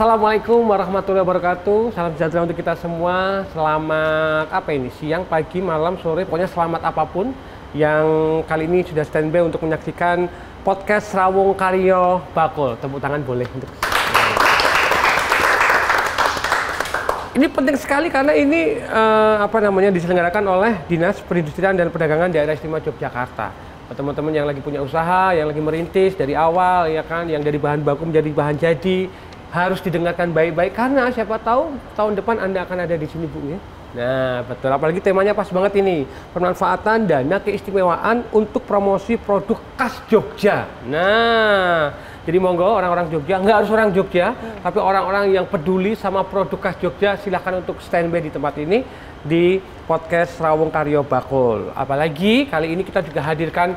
Assalamualaikum warahmatullahi wabarakatuh. Salam sejahtera untuk kita semua. Selamat siang, pagi, malam, sore, pokoknya selamat apapun yang kali ini sudah standby untuk menyaksikan podcast Rawung Karyo Bakul. Tepuk tangan boleh untuk. Ini penting sekali karena ini diselenggarakan oleh Dinas Perindustrian dan Perdagangan Daerah Istimewa Yogyakarta. Teman-teman yang lagi punya usaha, yang lagi merintis dari awal, ya kan, yang dari bahan baku menjadi bahan jadi, harus didengarkan baik-baik karena siapa tahu tahun depan Anda akan ada di sini, Bu, ya. Nah, betul, apalagi temanya pas banget ini, pemanfaatan dana keistimewaan untuk promosi produk khas Jogja. Nah, jadi monggo orang-orang Jogja, nggak harus orang Jogja, tapi orang-orang yang peduli sama produk khas Jogja, silahkan untuk standby di tempat ini di podcast Rawung Karyo Bakul. Apalagi kali ini kita juga hadirkan,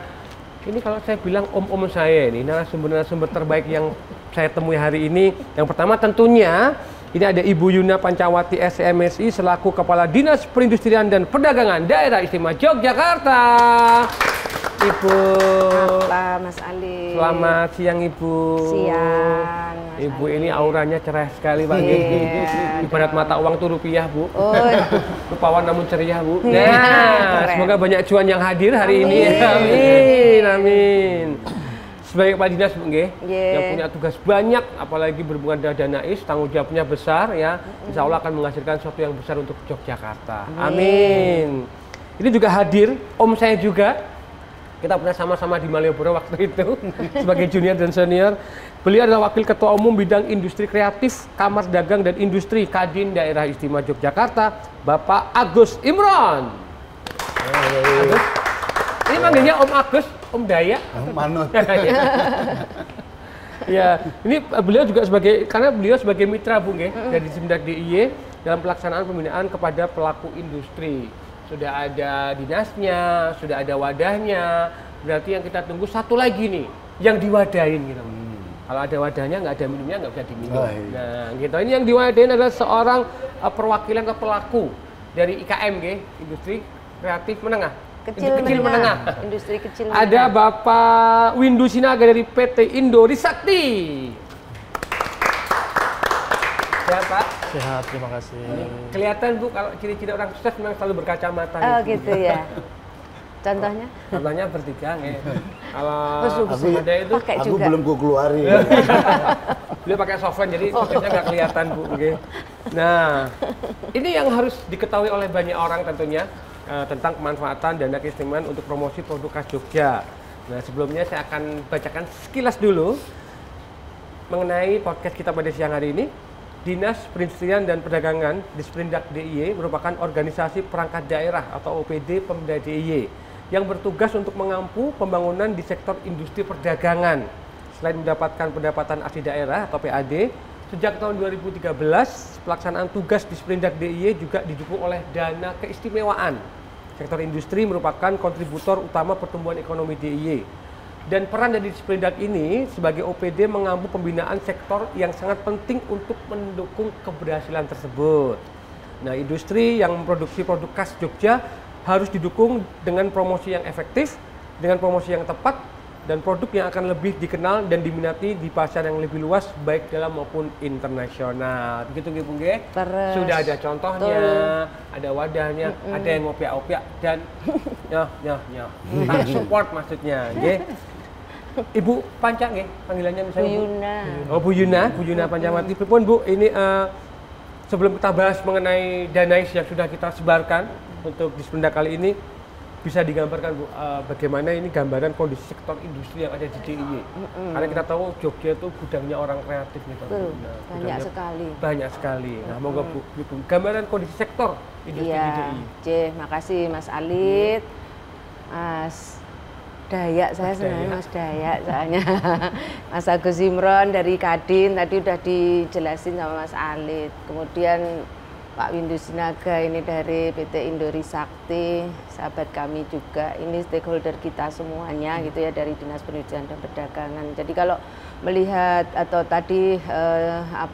ini kalau saya bilang om-om saya ini, narasumber-narasumber terbaik yang saya temui hari ini. Yang pertama tentunya ini ada Ibu Yuna Pancawati SMSI selaku Kepala Dinas Perindustrian dan Perdagangan Daerah Istimewa Yogyakarta. Ibu. Apa, Mas Ali? Selamat siang, Ibu. Siang, Mas Ibu Ali. ini auranya cerah sekali, Pak. Ibarat mata uang tuh rupiah, Bu. Oh. Rupawan namun ceria, Bu. Iya, Nah, semoga banyak cuan yang hadir hari ini. Amin, amin. Sebagai Kepala Dinas, Bu, yang punya tugas banyak, apalagi berhubungan dengan Danais, tanggung jawabnya besar, ya. Insya Allah akan menghasilkan sesuatu yang besar untuk Yogyakarta. Amin. Ini juga hadir om saya juga. Kita pernah sama-sama di Malioboro waktu itu sebagai junior dan senior. Beliau adalah Wakil Ketua Umum Bidang Industri Kreatif Kamar Dagang dan Industri Kadin Daerah Istimewa Yogyakarta, Bapak Agus Imron. Agus, ini manggilnya Om Agus, Om Daya. Manut. Ya, ini beliau juga karena beliau sebagai mitra, Bu, dari Disperindak DIY dalam pelaksanaan pembinaan kepada pelaku industri. Sudah ada dinasnya, sudah ada wadahnya. Berarti yang kita tunggu satu lagi nih, yang diwadahin gitu. Kalau ada wadahnya, nggak ada minumnya, nggak bisa diminum. Oh, iya. Nah, gitu. Ini yang diwadahin adalah seorang perwakilan ke pelaku dari IKM, Industri Kreatif Menengah. Kecil menengah. Industri kecil menengah. Ada Bapak Windu Sinaga dari PT Indo Risakti. Sehat, Pak? Sehat, terima kasih. Kelihatan, Bu, kalau ciri-ciri orang sukses memang selalu berkacamata. Oh, gitu ya. Contohnya? Contohnya bertiga, Kalau ada itu, aku belum gue keluarin. Beliau pakai software, jadi suksesnya nggak kelihatan, Bu. Nah, ini yang harus diketahui oleh banyak orang tentunya tentang pemanfaatan dana keistimewaan untuk promosi produk khas Jogja. Nah, sebelumnya saya akan bacakan sekilas dulu mengenai podcast kita pada siang hari ini. Dinas Perindustrian dan Perdagangan Disperindak DIY merupakan organisasi perangkat daerah atau OPD Pemda DIY yang bertugas untuk mengampu pembangunan di sektor industri perdagangan. Selain mendapatkan pendapatan asli daerah atau PAD, sejak tahun 2013 pelaksanaan tugas Disperindak DIY juga didukung oleh dana keistimewaan. Sektor industri merupakan kontributor utama pertumbuhan ekonomi DIY. Dan peran dari Disperindak ini sebagai OPD mengampu pembinaan sektor yang sangat penting untuk mendukung keberhasilan tersebut. Nah, industri yang memproduksi produk khas Jogja harus didukung dengan promosi yang efektif, dengan promosi yang tepat, dan produk yang akan lebih dikenal dan diminati di pasar yang lebih luas, baik dalam maupun internasional. Begitu, Bu, Sudah ada contohnya, ada wadahnya, ada yang ngopiak-opiak, dan support maksudnya, Ibu Panca, panggilannya misalnya Bu Yuna. Oh, Bu Yuna Pancawati. Pun, Bu, ini sebelum kita bahas mengenai Danais yang sudah kita sebarkan untuk Disperindak kali ini, bisa digambarkan, Bu, bagaimana ini gambaran kondisi sektor industri yang ada di DIY. Karena kita tahu Jogja itu gudangnya orang kreatif gitu. Nah, banyak sekali. Nah, monggo, Bu, gambaran kondisi sektor industri di DIY. Makasih Mas Alit. Mas Dayak, saya sebenarnya Mas Dayak soalnya. Mas Agus Imron dari Kadin tadi udah dijelasin sama Mas Alit. Kemudian Pak Windu Sinaga ini dari PT Indo Risakti, sahabat kami juga. Ini stakeholder kita semuanya gitu ya, dari Dinas Perindustrian dan Perdagangan. Jadi kalau melihat atau tadi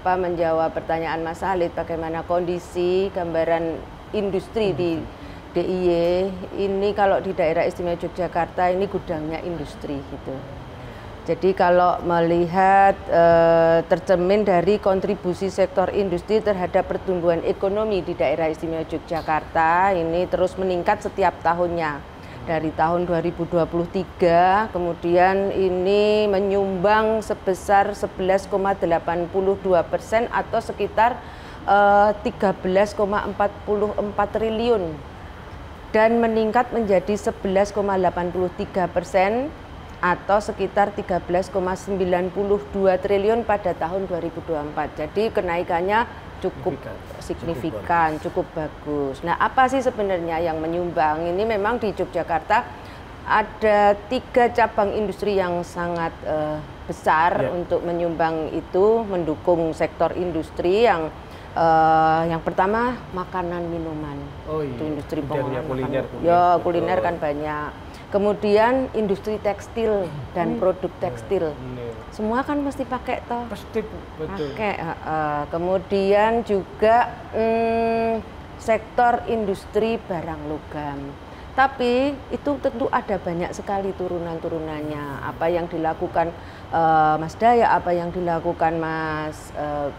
menjawab pertanyaan Mas Alit, bagaimana kondisi gambaran industri di DIY ini, kalau di daerah istimewa Yogyakarta ini gudangnya industri gitu. Jadi kalau melihat tercermin dari kontribusi sektor industri terhadap pertumbuhan ekonomi di daerah istimewa Yogyakarta ini terus meningkat setiap tahunnya. Dari tahun 2023 kemudian ini menyumbang sebesar 11,82% atau sekitar 13,44 triliun dan meningkat menjadi 11,83% atau sekitar 13,92 triliun pada tahun 2024. Jadi kenaikannya cukup signifikan, cukup bagus. Nah, apa sih sebenarnya yang menyumbang? Ini memang di Yogyakarta ada 3 cabang industri yang sangat besar untuk menyumbang itu, mendukung sektor industri yang pertama makanan minuman. Itu industri pengolahan kuliner. Ya, kuliner kan banyak. Kemudian industri tekstil dan produk tekstil. Semua kan mesti pakai toh. Pasti, betul. Pakai. Kemudian juga sektor industri barang logam. Tapi itu tentu ada banyak sekali turunan-turunannya. Apa yang dilakukan Mas Daya, apa yang dilakukan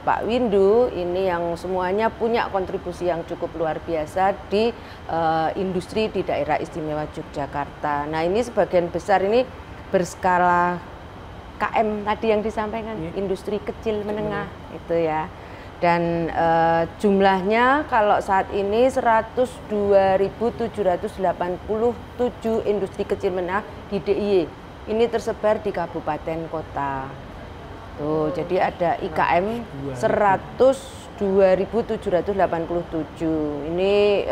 Pak Windu, ini yang semuanya punya kontribusi yang cukup luar biasa di industri di daerah istimewa Yogyakarta. Nah, ini sebagian besar ini berskala KM tadi yang disampaikan, industri kecil menengah itu ya. Dan jumlahnya kalau saat ini 102.787 industri kecil menengah di DIY. Ini tersebar di kabupaten kota. Tuh, jadi ada IKM 102.787. Ini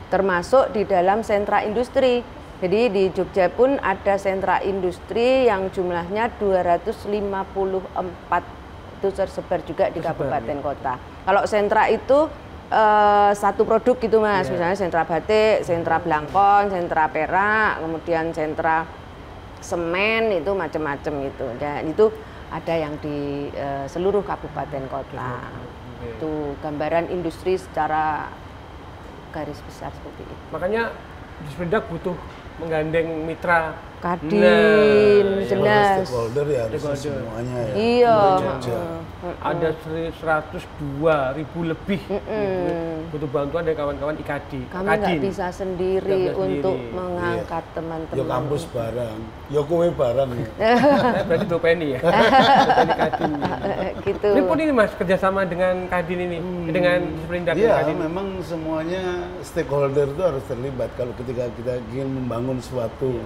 termasuk di dalam sentra industri. Jadi di Jogja pun ada sentra industri yang jumlahnya 254. Itu tersebar juga di kabupaten kota. Kalau sentra itu satu produk gitu Mas, misalnya sentra batik, sentra Blangkon, sentra perak, kemudian sentra semen, itu macam-macam gitu. Dan itu ada yang di seluruh kabupaten kota. Itu gambaran industri secara garis besar seperti itu. Makanya Disperindak butuh menggandeng mitra Kadin, jelas. Stakeholder ya harus semuanya ya. Iya. Ada 102.000 lebih. Butuh bantuan dari kawan-kawan IKADI. Kami nggak bisa sendiri untuk mengangkat teman-teman. Yo kampus barang, yo kowe barang. Berarti Dopeni ya. Dopeni Kadin. Gitu. Ini pun ini Mas kerjasama dengan Kadin ini, dengan Disperindak. Iya, memang semuanya stakeholder itu harus terlibat. Kalau ketika kita ingin membangun suatu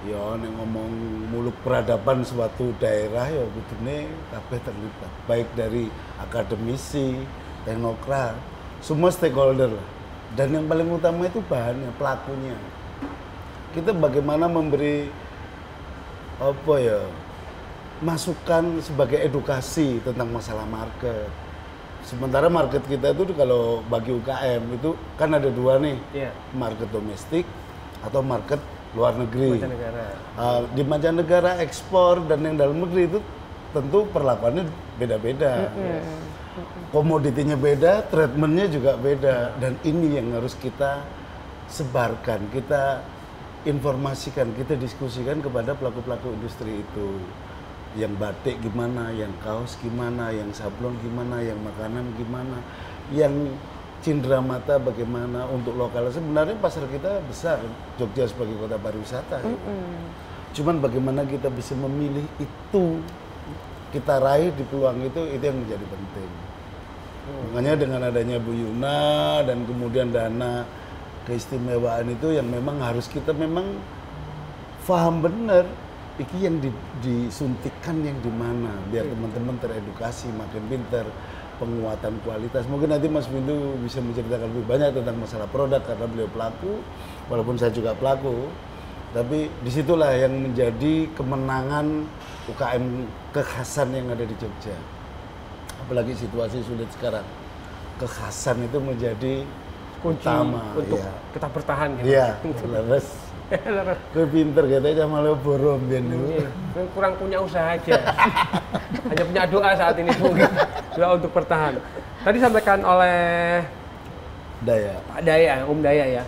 ya nek ngomong muluk peradaban suatu daerah ya kudune kabeh terlibat, baik dari akademisi, teknokrat, semua stakeholder lah. Dan yang paling utama itu bahannya, pelakunya. Kita bagaimana memberi apa ya masukan sebagai edukasi tentang masalah market. Sementara market kita itu kalau bagi UKM itu kan ada 2 nih, market domestik atau market luar negeri. Di mancanegara ekspor dan yang dalam negeri itu tentu perlakuannya beda-beda. Komoditinya beda, treatmentnya juga beda. Dan ini yang harus kita sebarkan, kita informasikan, kita diskusikan kepada pelaku-pelaku industri itu. Yang batik gimana, yang kaos gimana, yang sablon gimana, yang makanan gimana, yang cindera mata bagaimana untuk lokal. Sebenarnya pasar kita besar, Jogja sebagai kota pariwisata. Cuman bagaimana kita bisa memilih itu, kita raih di peluang itu yang menjadi penting. Makanya dengan adanya Bu Yuna dan kemudian dana keistimewaan itu yang memang harus kita memang paham benar. Iki yang disuntikkan yang di mana biar teman-teman teredukasi makin pintar, penguatan kualitas. Mungkin nanti Mas Windu bisa menceritakan lebih banyak tentang masalah produk karena beliau pelaku, walaupun saya juga pelaku. Tapi disitulah yang menjadi kemenangan UKM kekhasan yang ada di Jogja. Apalagi situasi sulit sekarang, kekhasan itu menjadi kunci utama untuk ya. kita bertahan. Gitu. Iya, leres. Gue pinter katanya sama lo borom kurang punya usaha aja. Hanya punya doa saat ini Bu. Doa untuk bertahan. Tadi sampaikan oleh Daya. Pak Daya, Om Daya ya.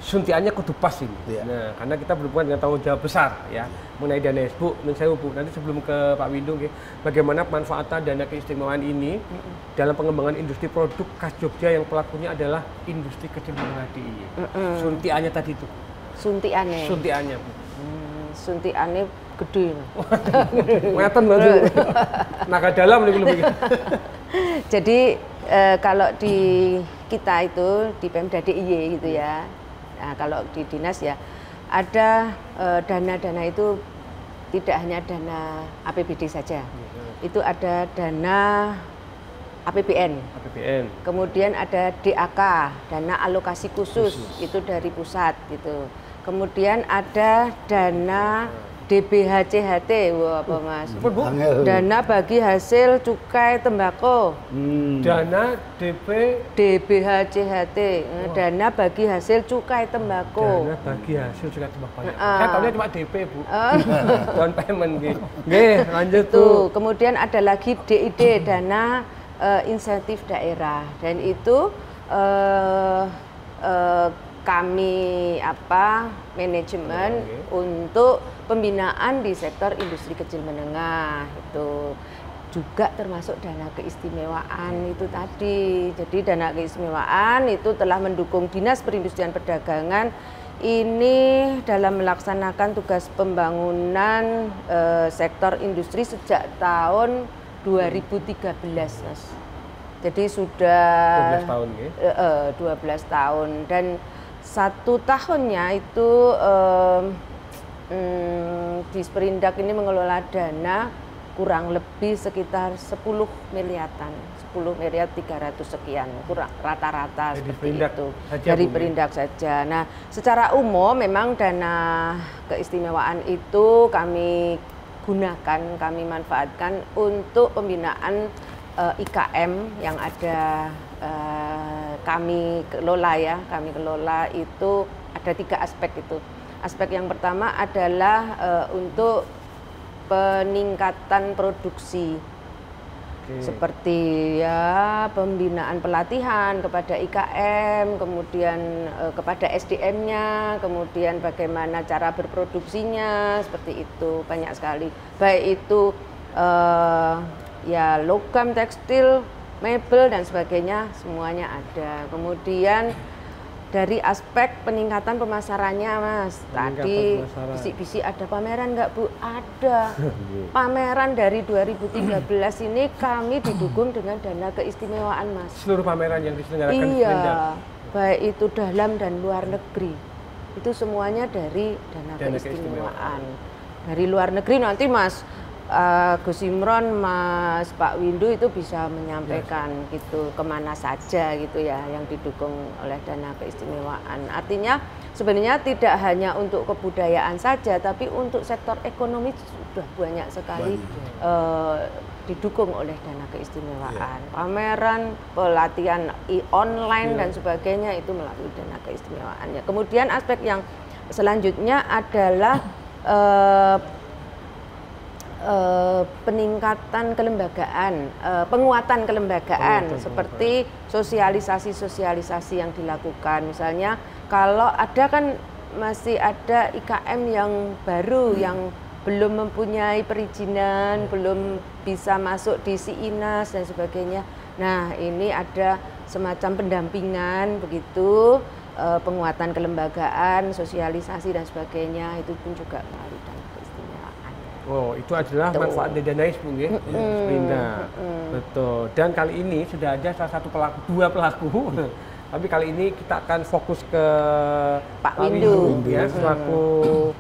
suntiannya kudu pas ini. Iya. Nah, karena kita berhubungan dengan tanggung jawab besar ya mengenai dana Bu. Nun sewu Bu, nanti sebelum ke Pak Windu nggih, bagaimana pemanfaatan dana keistimewaan ini dalam pengembangan industri produk khas Jogja yang pelakunya adalah industri kecil menengah DIY. Suntiannya tadi itu. Suntiannya. Suntiannya Bu. Suntiannya gede. Ngeten Mbak. Naga dalam nih belum. Jadi kalau di kita itu di Pemda DIY gitu ya. Nah, kalau di dinas ya ada dana-dana itu tidak hanya dana APBD saja. Itu ada dana APBN. Kemudian ada DAK, dana alokasi khusus. Itu dari pusat gitu. Kemudian ada dana DBHCHT, wah apa Mas? Dana bagi hasil cukai tembakau. Dana DBHCHT, dana bagi hasil cukai tembakau. Dana bagi hasil cukai tembakau. Saya tahunya cuma DP Bu. Down payment gitu. Nggih, lanjut tuh. Kemudian ada lagi DID, dana insentif daerah. Dan itu kami manajemen untuk pembinaan di sektor industri kecil menengah itu juga termasuk dana keistimewaan itu tadi. Jadi dana keistimewaan itu telah mendukung Dinas Perindustrian Perdagangan ini dalam melaksanakan tugas pembangunan sektor industri sejak tahun 2013 Mas. Jadi sudah 12 tahun ya? 12 tahun dan 1 tahunnya itu Disperindak ini mengelola dana kurang lebih sekitar 10 miliaran, 10 miliar 300 sekian, kurang rata-rata seperti itu dari Perindak saja. Nah, secara umum memang dana keistimewaan itu kami gunakan, kami manfaatkan untuk pembinaan IKM yang ada kami kelola ya, kami kelola itu ada 3 aspek itu. Aspek yang pertama adalah untuk peningkatan produksi, seperti ya pembinaan pelatihan kepada IKM, kemudian kepada SDM-nya, kemudian bagaimana cara berproduksinya, seperti itu banyak sekali. Baik itu ya logam, tekstil, mebel dan sebagainya semuanya ada. Kemudian dari aspek peningkatan pemasarannya Mas, tadi bisik-bisik ada pameran nggak Bu? Ada. Pameran dari 2013 ini kami didukung dengan dana keistimewaan Mas. Seluruh pameran yang diselenggarakan di Iya, baik itu dalam dan luar negeri. Itu semuanya dari dana keistimewaan. Dari luar negeri nanti Mas Gus Imron, Mas Pak Windu itu bisa menyampaikan gitu kemana saja gitu ya yang didukung oleh dana keistimewaan. Artinya sebenarnya tidak hanya untuk kebudayaan saja, tapi untuk sektor ekonomi sudah banyak sekali didukung oleh dana keistimewaan. Pameran, pelatihan online dan sebagainya itu melalui dana keistimewaan. Ya. Kemudian aspek yang selanjutnya adalah peningkatan kelembagaan, penguatan kelembagaan seperti sosialisasi yang dilakukan. Misalnya kalau ada kan masih ada IKM yang baru yang belum mempunyai perizinan, belum bisa masuk di SIINAS dan sebagainya. Nah, ini ada semacam pendampingan begitu, penguatan kelembagaan, sosialisasi dan sebagainya itu pun juga melalui dana keistimewaan. Oh, itu adalah manfaat Dedanais Bu nggih. Perindak. Betul. Dan kali ini sudah ada salah satu pelaku, 2 pelaku. Tapi kali ini kita akan fokus ke Pak Windu ya, selaku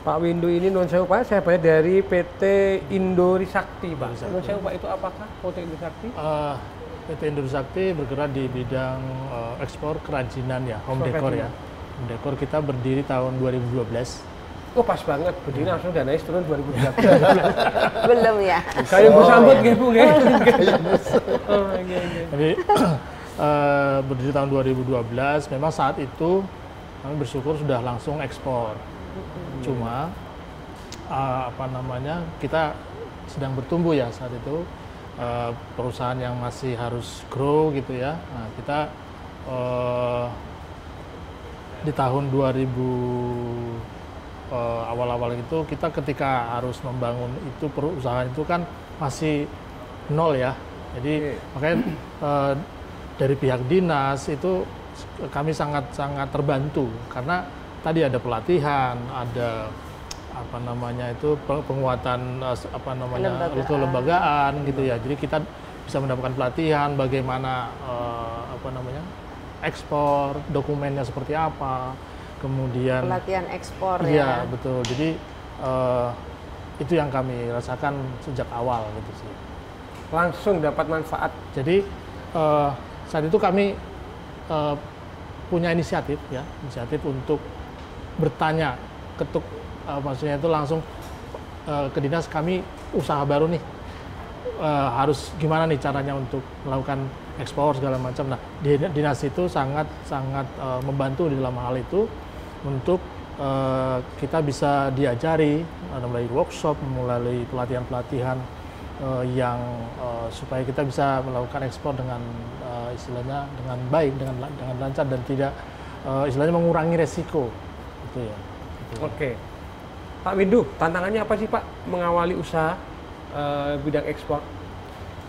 Pak Windu ini non sewu Pak, saya bayar dari PT Indorisakti Pak. Non sewu Pak, itu apakah PT Indorisakti? PT Indorisakti bergerak di bidang ekspor kerajinan ya, home decor ya. Home decor kita berdiri tahun 2012. Oh pas banget, berdiri langsung Danais turun 2013. Belum ya? Kayak mau sambut nggih Bu nggih. Jadi berdiri tahun 2012, memang saat itu kami bersyukur sudah langsung ekspor. Cuma kita sedang bertumbuh ya saat itu, perusahaan yang masih harus grow gitu ya. Nah, kita di tahun 2000 awal-awal itu kita ketika harus membangun itu perusahaan itu kan masih nol ya. Jadi makanya dari pihak dinas itu kami sangat terbantu karena tadi ada pelatihan, ada apa namanya itu penguatan apa namanya kelembagaan gitu ya. Jadi kita bisa mendapatkan pelatihan bagaimana apa namanya ekspor, dokumennya seperti apa. Kemudian pelatihan ekspor iya, ya. Betul. Jadi itu yang kami rasakan sejak awal gitu sih. Langsung dapat manfaat. Jadi saat itu kami punya inisiatif untuk bertanya, ketuk maksudnya itu langsung ke dinas, kami usaha baru nih, harus gimana nih caranya untuk melakukan ekspor segala macam. Nah, dinas itu sangat membantu di dalam hal itu untuk kita bisa diajari melalui workshop, melalui pelatihan-pelatihan yang supaya kita bisa melakukan ekspor dengan istilahnya dengan baik, dengan lancar dan tidak istilahnya mengurangi resiko, gitu ya. Gitu. Oke, Pak Windu, tantangannya apa sih Pak mengawali usaha bidang ekspor?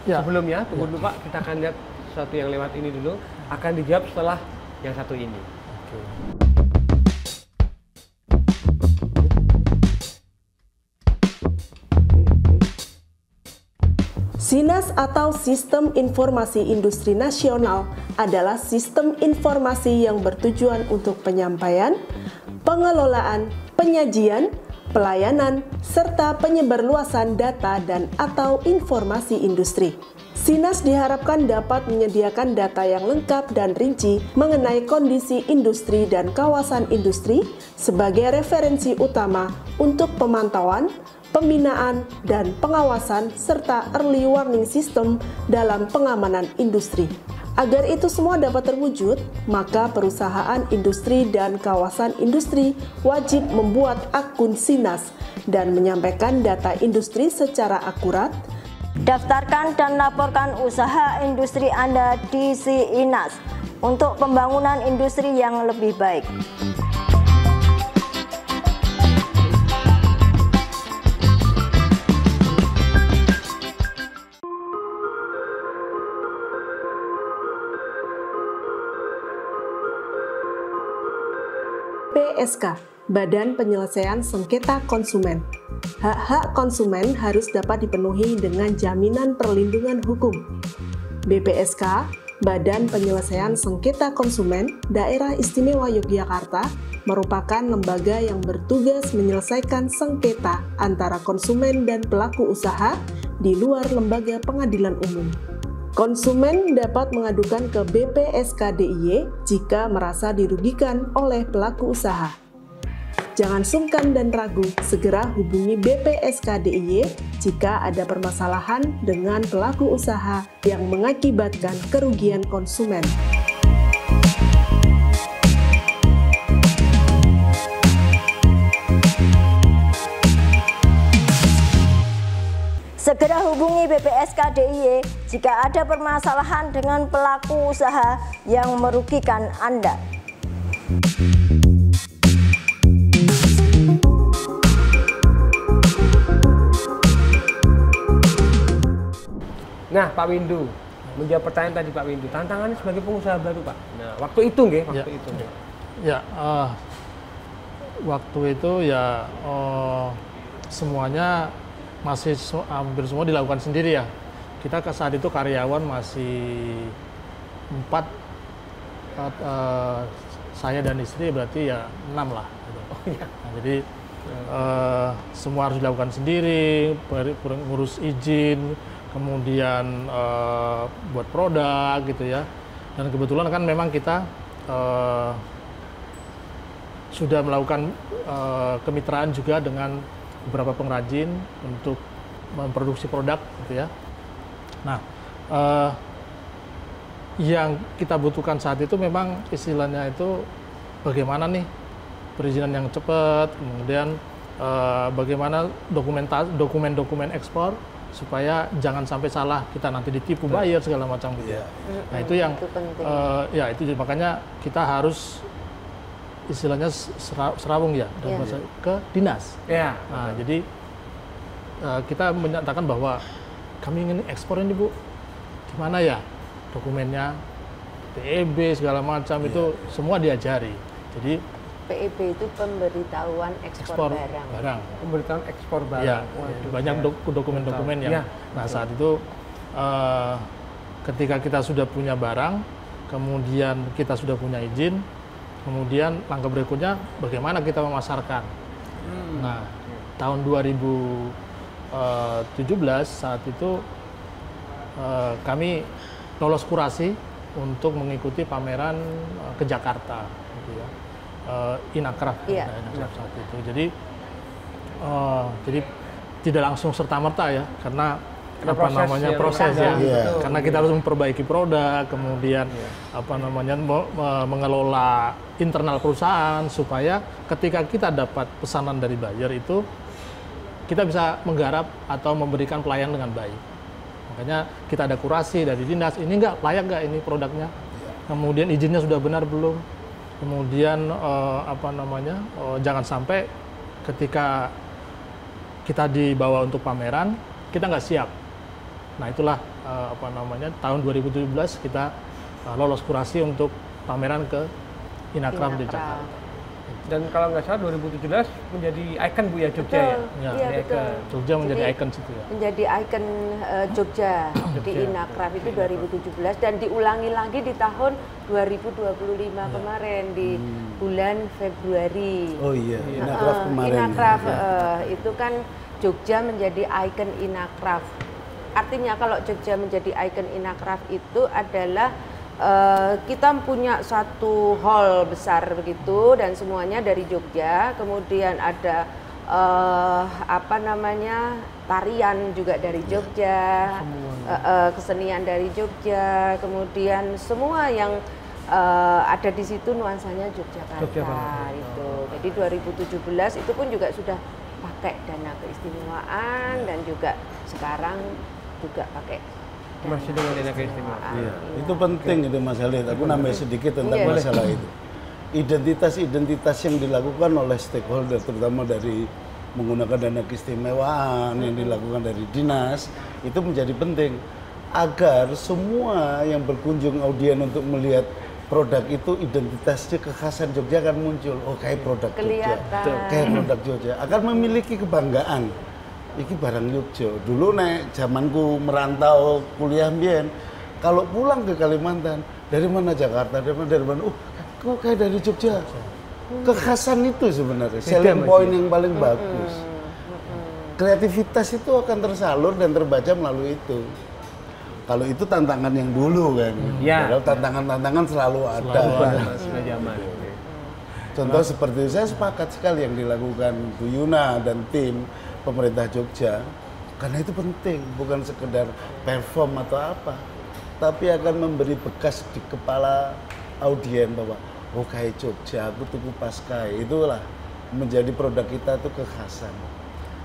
Ya. Sebelumnya, tunggu dulu Pak, kita akan lihat sesuatu yang lewat ini dulu, akan dijawab setelah yang satu ini. Oke. SINAS atau Sistem Informasi Industri Nasional adalah sistem informasi yang bertujuan untuk penyampaian, pengelolaan, penyajian, pelayanan, serta penyebarluasan data dan atau informasi industri. SINAS diharapkan dapat menyediakan data yang lengkap dan rinci mengenai kondisi industri dan kawasan industri sebagai referensi utama untuk pemantauan, pembinaan, dan pengawasan, serta early warning system dalam pengamanan industri. Agar itu semua dapat terwujud, maka perusahaan industri dan kawasan industri wajib membuat akun SINAS dan menyampaikan data industri secara akurat. Daftarkan dan laporkan usaha industri Anda di SINAS untuk pembangunan industri yang lebih baik. BPSK, Badan Penyelesaian Sengketa Konsumen. Hak-hak konsumen harus dapat dipenuhi dengan jaminan perlindungan hukum. BPSK, Badan Penyelesaian Sengketa Konsumen Daerah Istimewa Yogyakarta, merupakan lembaga yang bertugas menyelesaikan sengketa antara konsumen dan pelaku usaha di luar lembaga pengadilan umum. Konsumen dapat mengadukan ke BPSK DIY jika merasa dirugikan oleh pelaku usaha. Jangan sungkan dan ragu, segera hubungi BPSK DIY jika ada permasalahan dengan pelaku usaha yang mengakibatkan kerugian konsumen. Segera hubungi BPSK DIY jika ada permasalahan dengan pelaku usaha yang merugikan Anda. Nah, Pak Windu, menjawab pertanyaan tadi Pak Windu, tantangannya sebagai pengusaha baru Pak. Nah, waktu itu nggih, waktu itu. Ya, waktu itu ya semuanya masih hampir semua dilakukan sendiri ya. Kita saat itu karyawan masih 4, saya dan istri berarti ya 6 lah. Gitu. Oh, iya. Nah, jadi semua harus dilakukan sendiri, ngurus izin, kemudian buat produk gitu ya. Dan kebetulan kan memang kita sudah melakukan kemitraan juga dengan beberapa pengrajin untuk memproduksi produk gitu ya. Nah, yang kita butuhkan saat itu memang istilahnya itu bagaimana nih perizinan yang cepat, kemudian bagaimana dokumen ekspor supaya jangan sampai salah, kita nanti ditipu buyer segala macam gitu. Nah itu yang itu penting. ya itu makanya kita harus istilahnya serawung ya, dan ke dinas. Ya. Nah, jadi kita menyatakan bahwa kami ingin ekspor ini Bu, gimana ya dokumennya, PEB segala macam itu semua diajari. Jadi PEB itu pemberitahuan ekspor barang. Pemberitahuan ekspor barang. Ya, banyak dokumen-dokumen yang. Nah saat itu ketika kita sudah punya barang, kemudian kita sudah punya izin, kemudian langkah berikutnya bagaimana kita memasarkan. Nah tahun 2017 saat itu kami lolos kurasi untuk mengikuti pameran ke Jakarta, gitu ya. Inacraft saat itu. Jadi tidak langsung serta-merta ya, karena proses ya. Karena kita harus memperbaiki produk, kemudian mengelola internal perusahaan supaya ketika kita dapat pesanan dari buyer itu kita bisa menggarap atau memberikan pelayanan dengan baik. Makanya kita ada kurasi dari dinas, ini layak nggak ini produknya, kemudian izinnya sudah benar belum, kemudian jangan sampai ketika kita dibawa untuk pameran kita nggak siap. Nah itulah tahun 2017 kita lolos kurasi untuk pameran ke Inacraft di Jakarta. Dan kalau nggak salah 2017 menjadi ikon Bu ya Jogja ya? Iya betul. Jogja menjadi ikon situ ya? Menjadi ikon Jogja di Inacraft itu 2017 dan diulangi lagi di tahun 2025 kemarin di bulan Februari. Oh iya, Inacraft kemarin. Inacraft itu kan Jogja menjadi ikon Inacraft. Artinya kalau Jogja menjadi ikon Inacraft itu adalah kita punya satu hall besar begitu dan semuanya dari Jogja, kemudian ada tarian juga dari Jogja, kesenian dari Jogja, kemudian semua yang ada di situ nuansanya Yogyakarta itu. Jadi 2017 itu pun juga sudah pakai dana keistimewaan dan juga sekarang juga pakai masih dengan dana keistimewaan. Iya. Itu penting itu Mas Khalid. Aku nambah sedikit tentang masalah itu. Identitas-identitas yang dilakukan oleh stakeholder, terutama dari menggunakan dana keistimewaan yang dilakukan dari dinas, itu menjadi penting agar semua yang berkunjung audien untuk melihat produk itu identitasnya kekhasan Jogja akan muncul. Oh kayak produk Jogja, kayak produk Jogja akan memiliki kebanggaan. Iki barang Jogja. Dulu nek zamanku merantau kuliah mbien, kalau pulang ke Kalimantan, dari mana Jakarta, dari mana, kok kayak dari Jogja. Kekhasan itu sebenarnya, selling point yang paling bagus. Kreativitas itu akan tersalur dan terbaca melalui itu. Kalau itu tantangan yang dulu kan. Padahal tantangan-tantangan selalu ada. Contoh seperti saya sepakat sekali yang dilakukan Bu Yuna dan tim pemerintah Jogja, karena itu penting, bukan sekedar perform atau apa, tapi akan memberi bekas di kepala audien bahwa oh kayak Jogja, aku tuku Paskai, itulah menjadi produk kita itu kekhasan.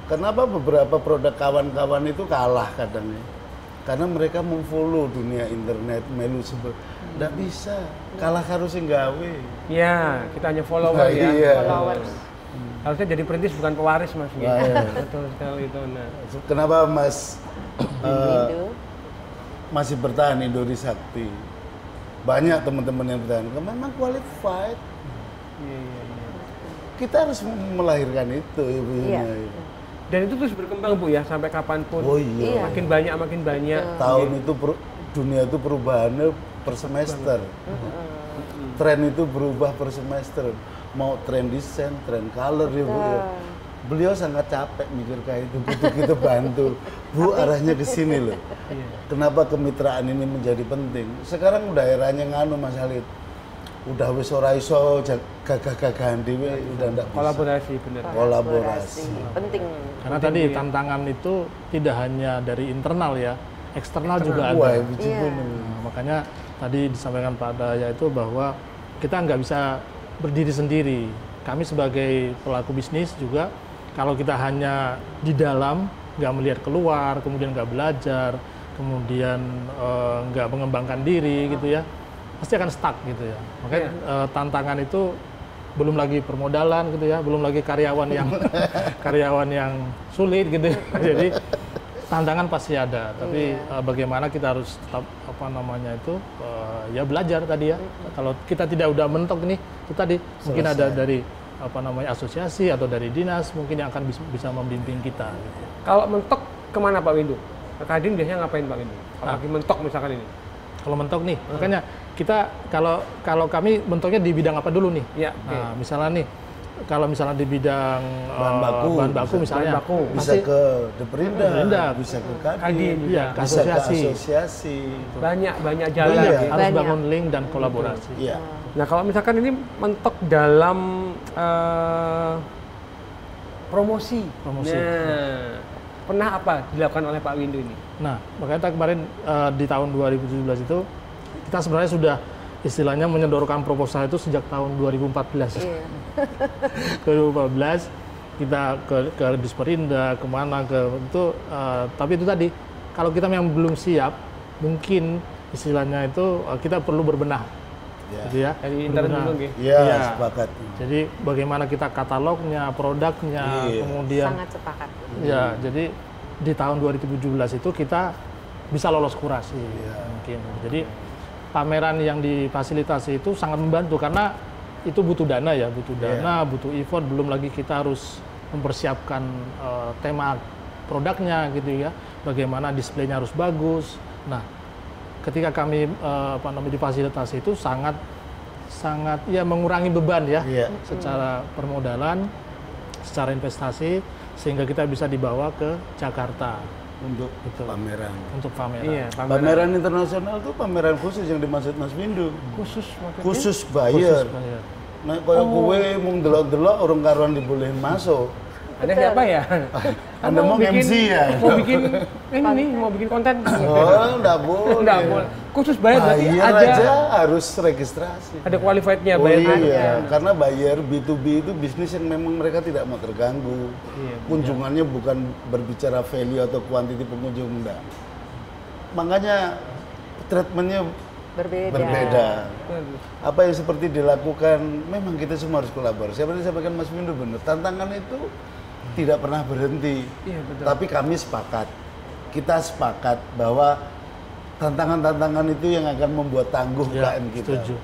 Kenapa beberapa produk kawan-kawan itu kalah kadangnya? Karena mereka memfollow dunia internet, melu nggak bisa, kalah harus nggawe. Iya, kita hanya follower ya. Iya. Followers. Harusnya jadi perintis bukan pewaris Mas. Betul sekali itu. Nah. Kenapa Mas masih bertahan Indori Sakti? Banyak teman-teman yang bertahan, memang qualified. Kita harus melahirkan itu ibunya. Dan itu terus berkembang Bu ya sampai kapanpun. Oh iya. Makin banyak. Tahun itu dunia itu perubahannya per semester. Tren itu berubah per semester. Mau tren desain, tren color ya Bu. Beliau sangat capek mikir kayak itu, butuh kita bantu. Bu arahnya ke sini loh. Kenapa kemitraan ini menjadi penting? Sekarang udah eranya nganu Mas Khalid. Udah wis ora iso gagah-gagahan dhewe, udah ndak bisa. Kolaborasi bener. Kolaborasi. Penting. Karena tadi tantangan itu tidak hanya dari internal ya, eksternal juga ada. Nah, makanya tadi disampaikan Pak Daya itu bahwa kita nggak bisa berdiri sendiri. Kami sebagai pelaku bisnis juga, kalau kita hanya di dalam, nggak melihat keluar, kemudian nggak belajar, kemudian nggak mengembangkan diri gitu ya, pasti akan stuck gitu ya. Makanya tantangan itu belum lagi permodalan gitu ya, belum lagi karyawan yang sulit gitu. Jadi tantangan pasti ada, tapi bagaimana kita harus tetap ya belajar tadi ya. Kalau kita tidak udah mentok nih, itu tadi mungkin ada dari asosiasi atau dari dinas mungkin yang akan bisa membimbing kita. Gitu. Kalau mentok kemana Pak Windu? Kadin biasanya ngapain Pak Windu? Kalau lagi mentok misalkan ini? Kalau mentok nih, makanya kita kalau kami mentoknya di bidang apa dulu nih? Ya, Nah, misalnya nih, kalau misalnya di bidang bahan baku misalnya, bisa ke Deperindah, bisa ke Kadin, ya, ke bisa asosiasi. ke asosiasi. Banyak jalan. Harus bangun link dan kolaborasi. Iya. Nah kalau misalkan ini mentok dalam promosi. Nah, pernah apa dilakukan oleh Pak Windu ini? Nah, makanya kemarin di tahun 2017 itu kita sebenarnya sudah istilahnya menyodorkan proposal itu sejak tahun 2014. 2014 kita ke Disperinda, kemana itu, tapi itu tadi kalau kita memang belum siap, mungkin istilahnya itu kita perlu berbenah. Gitu ya. Dari internet dulu nggih. Iya, sepakat. Jadi bagaimana kita katalognya, produknya, kemudian sangat sepakat. Ya, jadi di tahun 2017 itu kita bisa lolos kurasi mungkin. Jadi pameran yang difasilitasi itu sangat membantu karena itu butuh dana ya, butuh effort, belum lagi kita harus mempersiapkan tema produknya gitu ya. Bagaimana displaynya harus bagus. Nah, ketika kami difasilitasi itu sangat ya mengurangi beban ya secara permodalan, secara investasi, sehingga kita bisa dibawa ke Jakarta untuk pameran. Untuk pameran. Iya, pameran internasional itu pameran khusus yang dimaksud Mas Windu. Khusus maksudnya? Khusus bayar. Nah, kalau kowe mung delok-delok orang karuan dibolehin masuk. Ada siapa ya? Anda mau MC ya? Mau bikin ini nih, mau bikin konten. Oh, enggak boleh. Enggak boleh. Khusus bayar berarti Bayar ada aja harus registrasi. ada qualified-nya Oh bayar. iya, karena bayar B2B itu bisnis yang memang mereka tidak mau terganggu. Kunjungannya bukan berbicara value atau quantity pengunjung, enggak. Makanya treatmentnya berbeda. Apa yang seperti dilakukan, memang kita semua harus kolaborasi. Seperti disampaikan Mas Windu benar, tantangan itu tidak pernah berhenti. Iya, betul. Tapi kami sepakat, kita sepakat bahwa tantangan-tantangan itu yang akan membuat tangguh UKM kita. Setuju.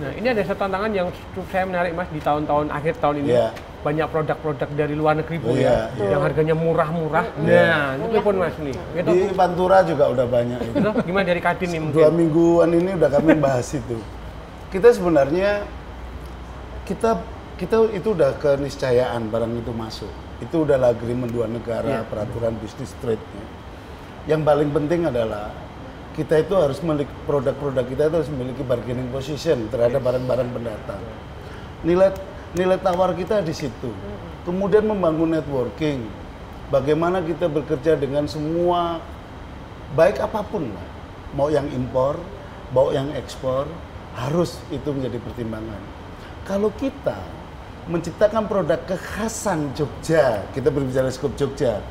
Nah, ini ada satu tantangan yang cukup saya menarik Mas di tahun-tahun akhir tahun ini. Iya. Banyak produk-produk dari luar negeri Bu Iya, yang harganya murah-murah. Nah, itu pun Mas nih. Itu Di Pantura juga udah banyak itu. gimana dari Kadin nih mungkin? 2 mingguan ini udah kami bahas itu. Kita sebenarnya kita itu udah keniscayaan barang itu masuk. Itu udah agreement dua negara, peraturan bisnis trade-nya. Yang paling penting adalah kita itu harus memiliki produk-produk kita itu harus memiliki bargaining position terhadap barang-barang pendatang. Nilai tawar kita di situ. Kemudian membangun networking. Bagaimana kita bekerja dengan semua baik apapun lah. Mau yang impor, mau yang ekspor, harus itu menjadi pertimbangan. Kalau kita menciptakan produk kekhasan Jogja, kita berbicara skop Jogja.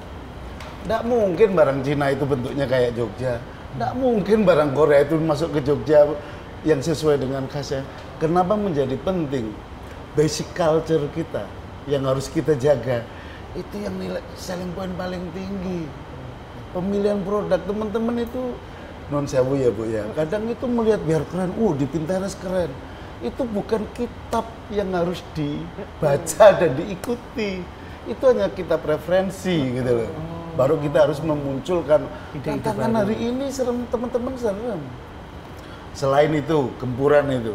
Tidak mungkin barang Cina itu bentuknya kayak Jogja. Tidak mungkin barang Korea itu masuk ke Jogja yang sesuai dengan khasnya. Kenapa menjadi penting? Basic culture kita yang harus kita jaga. Itu yang nilai selling point paling tinggi. Pemilihan produk teman-teman itu non sewu ya Bu ya. Kadang itu melihat biar keren, di Pinterest keren. Itu bukan kitab yang harus dibaca dan diikuti. Itu hanya kita preferensi gitu loh. Baru kita harus memunculkan tantangan hari ini serem, teman-teman serem. Selain itu, gempuran itu.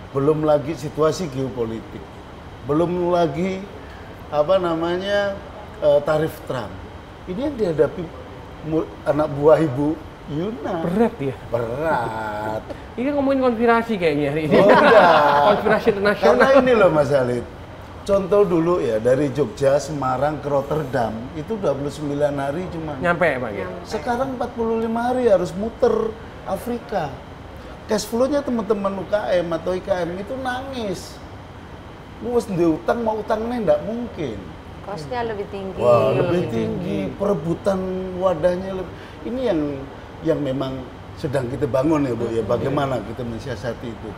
Belum lagi situasi geopolitik. Belum lagi tarif Trump. Ini yang dihadapi anak buah Ibu Yuna. Berat ya? Berat. Ini ngomongin konspirasi kayaknya hari ini. Oh, enggak. Konspirasi internasional. Karena ini loh Mas Halid. Contoh dulu ya, dari Jogja, Semarang ke Rotterdam, itu 29 hari cuma. Nyampe Pak ya? Sekarang 45 hari harus muter Afrika. Cash flow-nya teman-teman UKM atau IKM itu nangis. Lu harus diutang, mau utangnya enggak mungkin. Kosnya lebih tinggi. Wah, lebih tinggi, perebutan wadahnya lebih. Ini yang memang sedang kita bangun ya Bu ya, bagaimana kita mensiasati itu.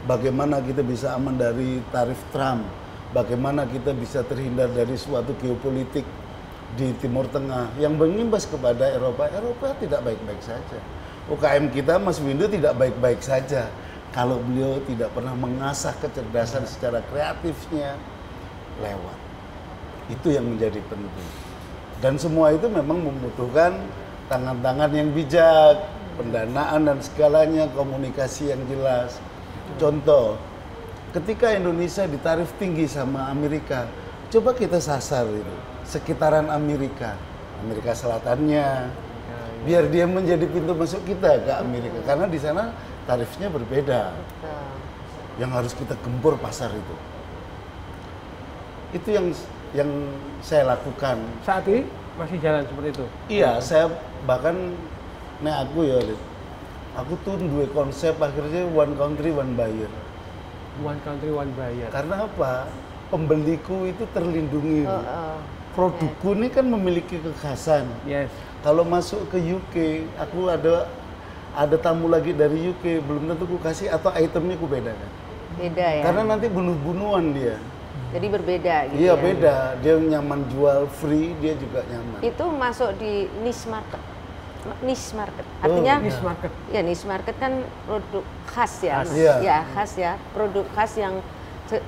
bagaimana kita bisa aman dari tarif Trump, bagaimana kita bisa terhindar dari suatu geopolitik di Timur Tengah yang mengimbas kepada Eropa. Eropa tidak baik-baik saja. UKM kita, Mas Windu, tidak baik-baik saja kalau beliau tidak pernah mengasah kecerdasan secara kreatifnya lewat. Itu yang menjadi penting. Dan semua itu memang membutuhkan tangan-tangan yang bijak, pendanaan dan segalanya, komunikasi yang jelas. Contoh, ketika Indonesia ditarif tinggi sama Amerika, coba kita sasar itu, sekitaran Amerika Selatannya, biar dia menjadi pintu masuk kita ke Amerika, karena di sana tarifnya berbeda. Yang harus kita gempur pasar itu. Itu yang saya lakukan. Saat ini masih jalan seperti itu? Iya, saya bahkan aku tuh dua konsep akhirnya one country one buyer. One country one buyer. Karena apa? Pembeliku itu terlindungi. Produkku ini kan memiliki kekhasan. Yes. Kalau masuk ke UK, aku ada tamu lagi dari UK, belum tentu ku kasih atau itemnya ku bedakan. Beda ya. Karena nanti bunuh-bunuhan dia. Jadi berbeda gitu. Iya, ya. beda. Dia nyaman jual free, dia juga nyaman. Itu masuk di niche market. Niche market. Artinya niche market. Ya, niche market kan produk khas ya. Khas. Mas. Iya. Ya, khas ya. Produk khas yang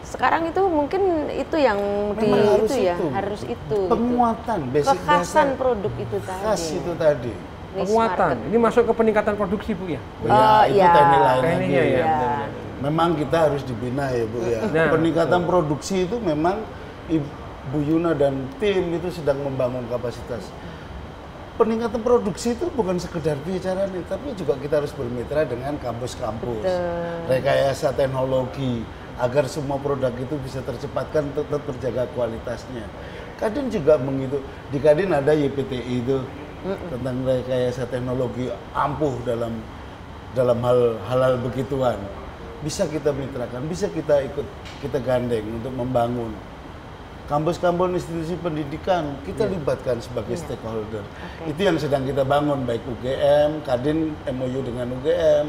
sekarang itu mungkin itu yang Memang harus itu. Penguatan basic kekhasan dasar produk itu tadi. khas itu tadi. Niche Penguatan. market. Ini masuk ke peningkatan produksi, Bu ya? Itu iya. teknik lain lagi. Tekniknya ya. Iya. benar-benar. Memang kita harus dibina ya Bu ya. Nah, Peningkatan produksi itu memang Ibu Yuna dan tim itu sedang membangun kapasitas. Peningkatan produksi itu bukan sekedar bicara nih, tapi juga kita harus bermitra dengan kampus-kampus, rekayasa teknologi, agar semua produk itu bisa tercepatkan, tetap terjaga kualitasnya. Kadin juga begitu. Di Kadin ada YPTI itu tentang rekayasa teknologi ampuh dalam hal begituan. Bisa kita mitrakan, bisa kita gandeng untuk membangun. Kampus-kampus institusi pendidikan kita libatkan sebagai stakeholder. Itu yang sedang kita bangun, baik UGM, Kadin MOU dengan UGM,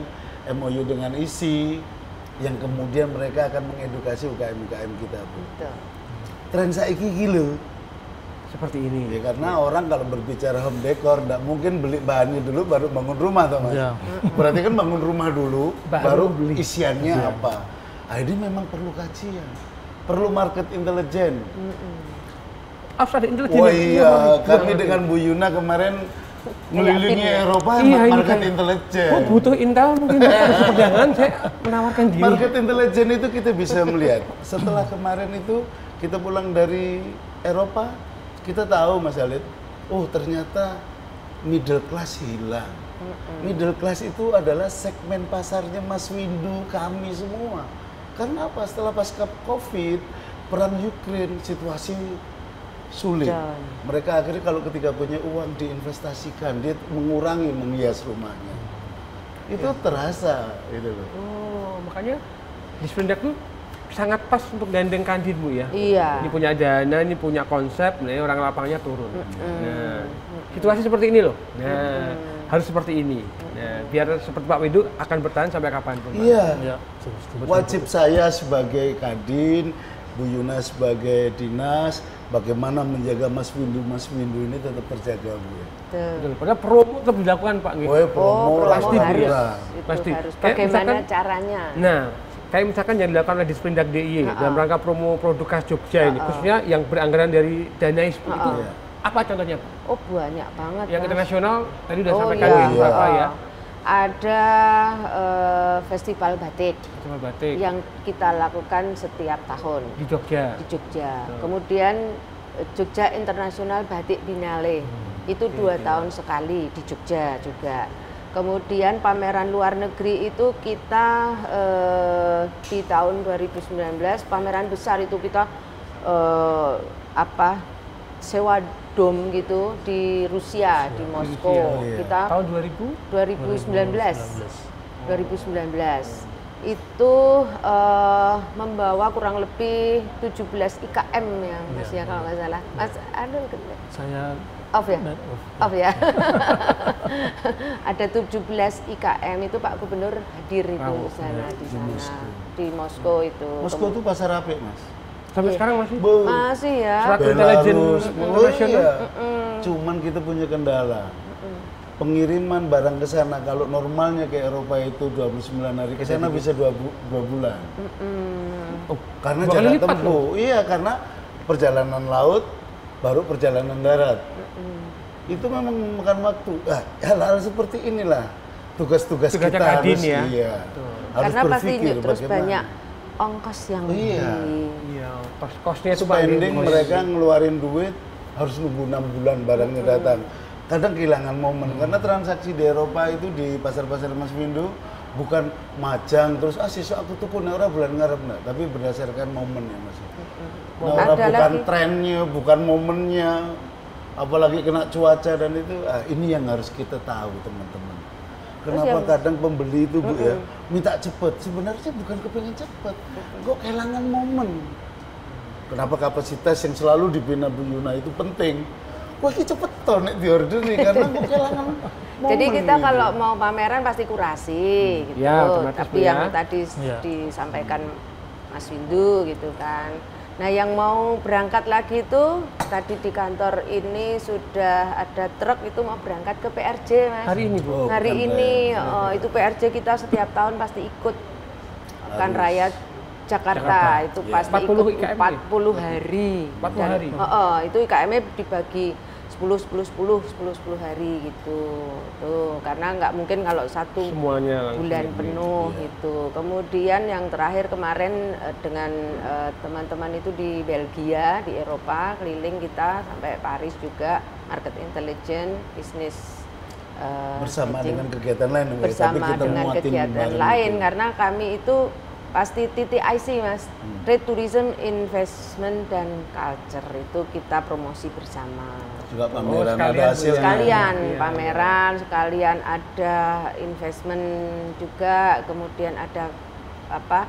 MOU dengan ISI, yang kemudian mereka akan mengedukasi UKM-UKM kita. Betul. Tren saiki gila. Seperti ini. Ya, karena orang kalau berbicara home decor nggak mungkin beli bahannya dulu baru bangun rumah, toh Mas. Ya. Berarti kan bangun rumah dulu, baru beli. isiannya apa. Nah, ini memang perlu kajian, perlu market intelligence. Harus ada intelijen. Wah iya, kami dengan Bu Yuna kemarin melindungi Eropa market intelligence. Oh, butuh intel mungkin perdagangan saya menawarkan diri. Market intelligence itu kita bisa melihat. Setelah kemarin itu kita pulang dari Eropa, kita tahu Mas Alid, oh ternyata middle class hilang. Middle class itu adalah segmen pasarnya Mas Windu, kami semua. Karena apa? Setelah pasca COVID, perang Ukraine, situasi sulit. Mereka akhirnya kalau ketika punya uang diinvestasikan, dia mengurangi menghias rumahnya. Itu terasa gitu loh. Oh, makanya Disperindak tuh sangat pas untuk gandeng Kadin, Bu ya. Iya. Ini punya dana, ini punya konsep, nah orang lapangannya turun. Nah, situasi seperti ini loh. Nah, harus seperti ini. Nah, biar seperti Pak Windu akan bertahan sampai kapanpun. Pak. Iya. Ya, Wajib saya sebagai Kadin, Bu Yuna sebagai dinas, bagaimana menjaga Mas Windu ini tetap terjaga, Bu. Betul. Padahal promo tetap dilakukan, Pak. Oh, ya, promo pasti harus. Itu Pasti. harus. Kayak Bagaimana misalkan- caranya? Nah, kayak misalkan yang dilakukan oleh Disperindak DIY dalam rangka promo produk khas Jogja ini, khususnya yang beranggaran dari Danais itu apa contohnya, Pak? Oh, banyak banget. Yang Mas. internasional tadi udah Oh, sampaikan iya. beberapa ya. Ada festival batik Festival batik yang kita lakukan setiap tahun di Jogja. di Jogja. Kemudian Jogja Internasional Batik Binale itu 2 tahun sekali di Jogja juga. Kemudian pameran luar negeri itu kita di tahun 2019 pameran besar itu kita sewa dom gitu di Rusia, di Moskow. Rusia, Kita tahun 2019. itu membawa kurang lebih 17 IKM ya Mas ya kalau nggak salah. Mas Arul Saya off ya? Off ya. Ada 17 IKM itu Pak Gubernur hadir itu di sana di Moskow itu. Moskow itu pasar apik, Mas. Sampai sekarang masih? Masih ya. Surat intelijen internasional. Iya. Cuman kita punya kendala. Pengiriman barang ke sana kalau normalnya ke Eropa itu 29 hari, ke sana bisa 2 bulan. Oh, Karena dua kali jarak lipat tempuh. Iya, karena perjalanan laut baru perjalanan darat. Itu memang memakan waktu. Hal-hal seperti inilah tugas-tugas kita harus ya. Iya. Harus Karena pasti berpikir terus bagaimana. banyak ongkos yang Iya, kos-kosnya itu spending mereka ngeluarin duit harus nunggu 6 bulan barangnya datang. Kadang kehilangan momen karena transaksi di Eropa itu di pasar-pasar Mas Windu bukan majang terus sesuk aku tuku nek ora bulan ngarep nah, tapi berdasarkan momen ya Mas. Nah, ora bukan trennya, bukan momennya. Apalagi kena cuaca dan itu ini yang harus kita tahu teman-teman. Kenapa kadang pembeli itu Bu ya minta cepet, sebenarnya bukan kepengen cepet, kok kehilangan momen. Kenapa kapasitas yang selalu dibina Bu Yuna itu penting? Wah ini cepet toh nek diorder nih karena kok kehilangan momen. Jadi kita gitu. kalau mau pameran pasti kurasi gitu. Ya, otomatis, tapi Bu, yang ya. tadi disampaikan Mas Windu gitu kan. Nah yang mau berangkat lagi itu tadi di kantor ini sudah ada truk itu mau berangkat ke PRJ Mas. Hari ini Bu. Hari ini itu PRJ kita setiap tahun pasti ikut Pekan Raya Jakarta. Itu pasti 40 ikut IKM 40 hari. 40 hari. Itu IKM-nya dibagi 10 hari gitu. Tuh, karena nggak mungkin kalau satu Semuanya bulan penuh gitu. Kemudian yang terakhir kemarin dengan teman-teman itu di Belgia, di Eropa, keliling kita sampai Paris juga, market intelligence, bisnis bersama dengan kegiatan lain tapi bersama kita dengan muatin kegiatan bareng lain itu. karena kami itu pasti TTIC Mas, Trade Tourism Investment dan Culture itu kita promosi bersama. Juga pameran sekalian, ada hasilnya. Sekalian Iya, pameran, sekalian ada investment juga, kemudian ada apa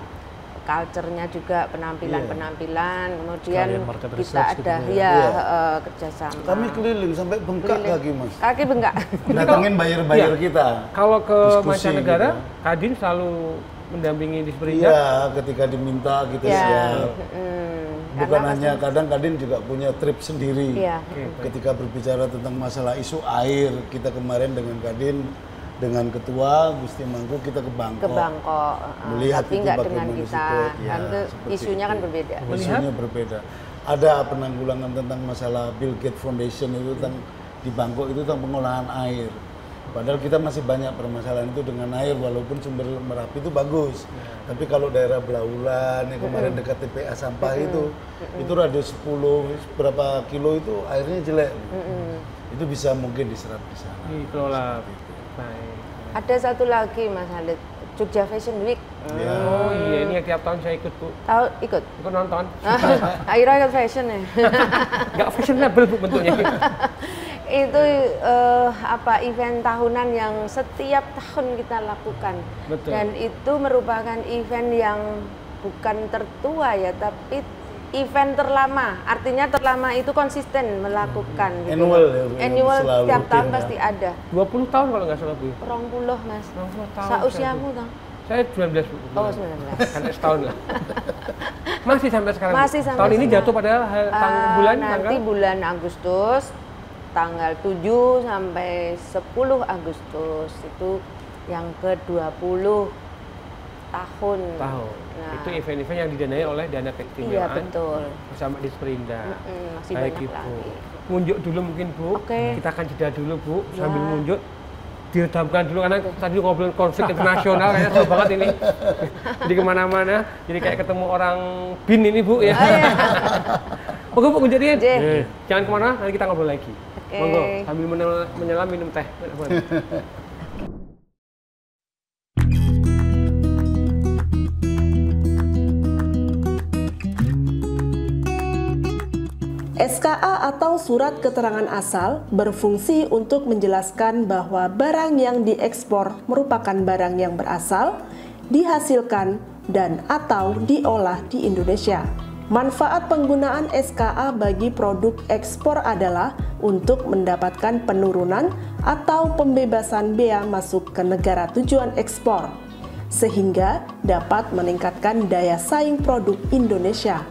culture-nya juga penampilan-penampilan, kemudian Sekalian market kita research ada gitu ya Iya. kerjasama. Kami keliling sampai bengkak Keliling. kaki Mas. Kaki bengkak. Datangin buyer-buyer Iya. kita. Kalau ke Diskusi mancanegara, gitu. Kadin selalu mendampingi di Sperindak. Iya, ketika diminta kita Ya. siap. Bukan Karena hanya kadang Kadin juga punya trip sendiri. Iya. Ketika berbicara tentang masalah isu air, kita kemarin dengan Kadin dengan ketua Gusti Mangku kita ke Bangkok. Ke Bangkok, Melihat tapi itu nggak dengan bagaimana kita, situ. Ya, kan ke seperti isunya itu. kan berbeda. Isunya berbeda. Ada penanggulangan tentang masalah Bill Gates Foundation itu tentang di Bangkok itu tentang pengolahan air. Padahal kita masih banyak permasalahan itu dengan air, walaupun sumber Merapi itu bagus. Tapi kalau daerah Blaulan yang kemarin dekat TPA sampah itu radius 10 berapa kilo itu airnya jelek. Itu bisa mungkin diserap di sana. Dikelola. Baik. Ada satu lagi Mas Halid, Jogja Fashion Week. Oh iya, ini tiap tahun saya ikut Bu. Tahu ikut? Ikut nonton. Akhirnya ikut fashion ya. Nggak fashionable Bu bentuknya. Itu event tahunan yang setiap tahun kita lakukan. Betul. Dan itu merupakan event yang bukan tertua ya, tapi event terlama. Artinya terlama itu konsisten melakukan. Gitu. Annual ya, Annual selalu setiap tahun rutin, ya. pasti ada. 20 tahun kalau nggak salah Bu. 20 Mas. 20 tahun. Sausiamu dong. Saya 19 Bu. Oh 19. Kan setahun lah. Masih sampai sekarang. Bu. Masih sampai tahun ini sekarang. jatuh pada bulan Nanti tanggal bulan Agustus, tanggal 7 sampai 10 Agustus itu yang ke-20 tahun. Nah, itu event-event yang didanai oleh Dana Keistimewaan. Iya betul. Bersama di Sperindak. Masih Baik banyak Ibu. lagi. Ngunjuk dulu mungkin Bu. Oke. Kita akan jeda dulu Bu. Ya. Sambil ngunjuk diredamkan dulu karena tadi ngobrolin konflik internasional kayaknya seru banget ini. Jadi kemana-mana, jadi kayak ketemu orang BIN ini Bu ya. Monggo Bu ngunjukin. Jangan kemana, nanti kita ngobrol lagi. Oke. Monggo sambil menyelam minum teh. SKA atau Surat Keterangan Asal berfungsi untuk menjelaskan bahwa barang yang diekspor merupakan barang yang berasal, dihasilkan, dan atau diolah di Indonesia. Manfaat penggunaan SKA bagi produk ekspor adalah untuk mendapatkan penurunan atau pembebasan bea masuk ke negara tujuan ekspor, sehingga dapat meningkatkan daya saing produk Indonesia.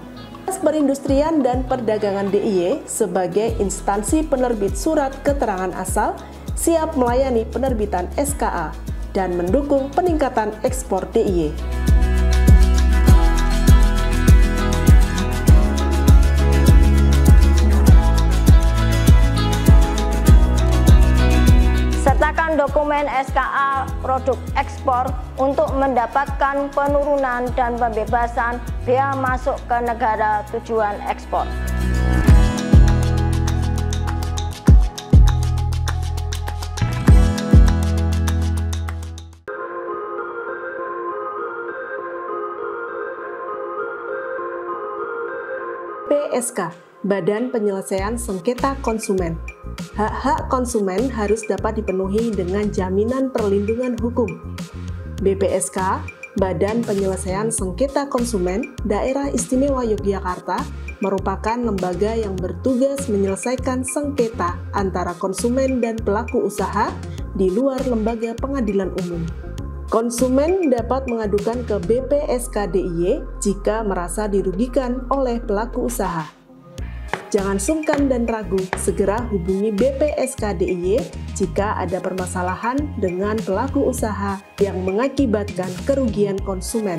Dinas Perindustrian dan Perdagangan DIY sebagai instansi penerbit surat keterangan asal siap melayani penerbitan SKA dan mendukung peningkatan ekspor DIY. Sertakan dokumen SKA produk ekspor untuk mendapatkan penurunan dan pembebasan bea masuk ke negara tujuan ekspor. BPSK, Badan Penyelesaian Sengketa Konsumen. Hak-hak konsumen harus dapat dipenuhi dengan jaminan perlindungan hukum. BPSK, Badan Penyelesaian Sengketa Konsumen Daerah Istimewa Yogyakarta, merupakan lembaga yang bertugas menyelesaikan sengketa antara konsumen dan pelaku usaha di luar lembaga pengadilan umum. Konsumen dapat mengadukan ke BPSK DIY jika merasa dirugikan oleh pelaku usaha. Jangan sungkan dan ragu, segera hubungi BPSK DIY jika ada permasalahan dengan pelaku usaha yang mengakibatkan kerugian konsumen.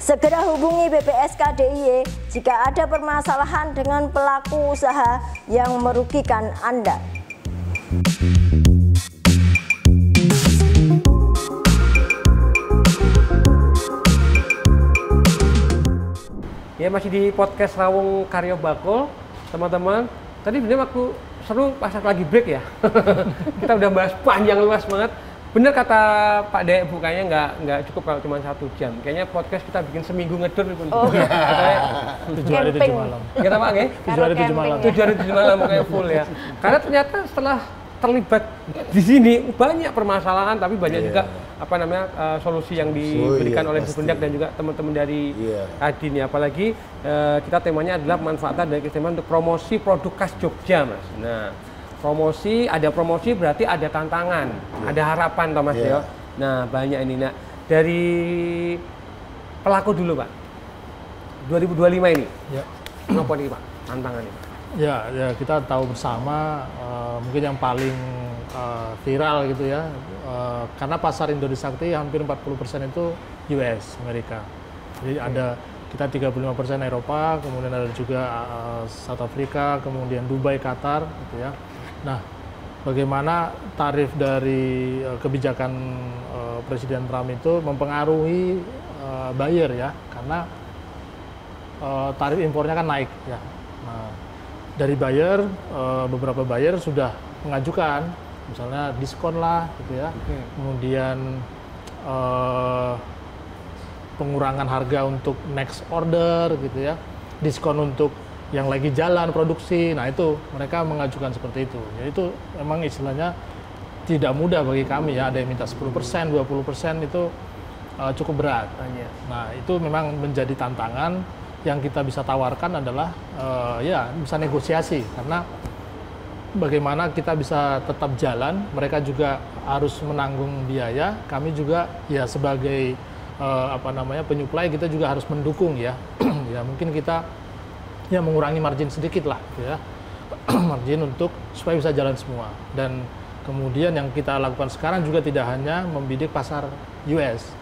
Segera hubungi BPSK DIY jika ada permasalahan dengan pelaku usaha yang merugikan Anda. Ya, masih di podcast Rawung Karyo Bakul, teman-teman. Tadi bener waktu seru pas lagi break ya. Kita udah bahas panjang luas banget. Bener kata Pak Dek, Bu, kayaknya nggak cukup kalau cuma 1 jam. Kayaknya podcast kita bikin seminggu ngedur. Oh. Katanya 7 hari 7 malam. Kita Pak, nggih? 7 hari 7 malam. 7 hari 7 malam kayak full ya. Karena ternyata setelah terlibat di sini banyak permasalahan, tapi banyak juga solusi yang diberikan oleh Bu Bendak dan juga teman-teman dari Kadin ya. Apalagi kita temanya adalah pemanfaatan dari keistimewaan untuk promosi produk khas Jogja, Mas. Nah, ada promosi berarti ada tantangan, ada harapan, Mas ya. Nah, banyak ini. Nah, dari pelaku dulu, Pak. 2025 ini. Ya. Apa nih, Pak? Tantangan ini. Ya, kita tahu bersama mungkin yang paling viral gitu ya, karena pasar Indosakti hampir 40% itu US, Amerika. Jadi ada kita 35% Eropa, kemudian ada juga South Africa, kemudian Dubai, Qatar gitu ya. Nah, bagaimana tarif dari kebijakan Presiden Trump itu mempengaruhi buyer ya, karena tarif impornya kan naik ya. Nah, dari buyer, beberapa buyer sudah mengajukan, misalnya diskon lah, gitu ya. Kemudian pengurangan harga untuk next order, gitu ya. Diskon untuk yang lagi jalan produksi. Nah itu mereka mengajukan seperti itu. Jadi itu memang istilahnya tidak mudah bagi kami ya. Ada yang minta 10%, 20% itu cukup berat. Nah itu memang menjadi tantangan. Yang kita bisa tawarkan adalah ya bisa negosiasi, karena bagaimana kita bisa tetap jalan, mereka juga harus menanggung biaya, kami juga ya sebagai penyuplai kita juga harus mendukung ya. Ya mungkin kita ya mengurangi margin sedikit lah gitu ya. Margin untuk supaya bisa jalan semua. Dan kemudian yang kita lakukan sekarang juga tidak hanya membidik pasar US.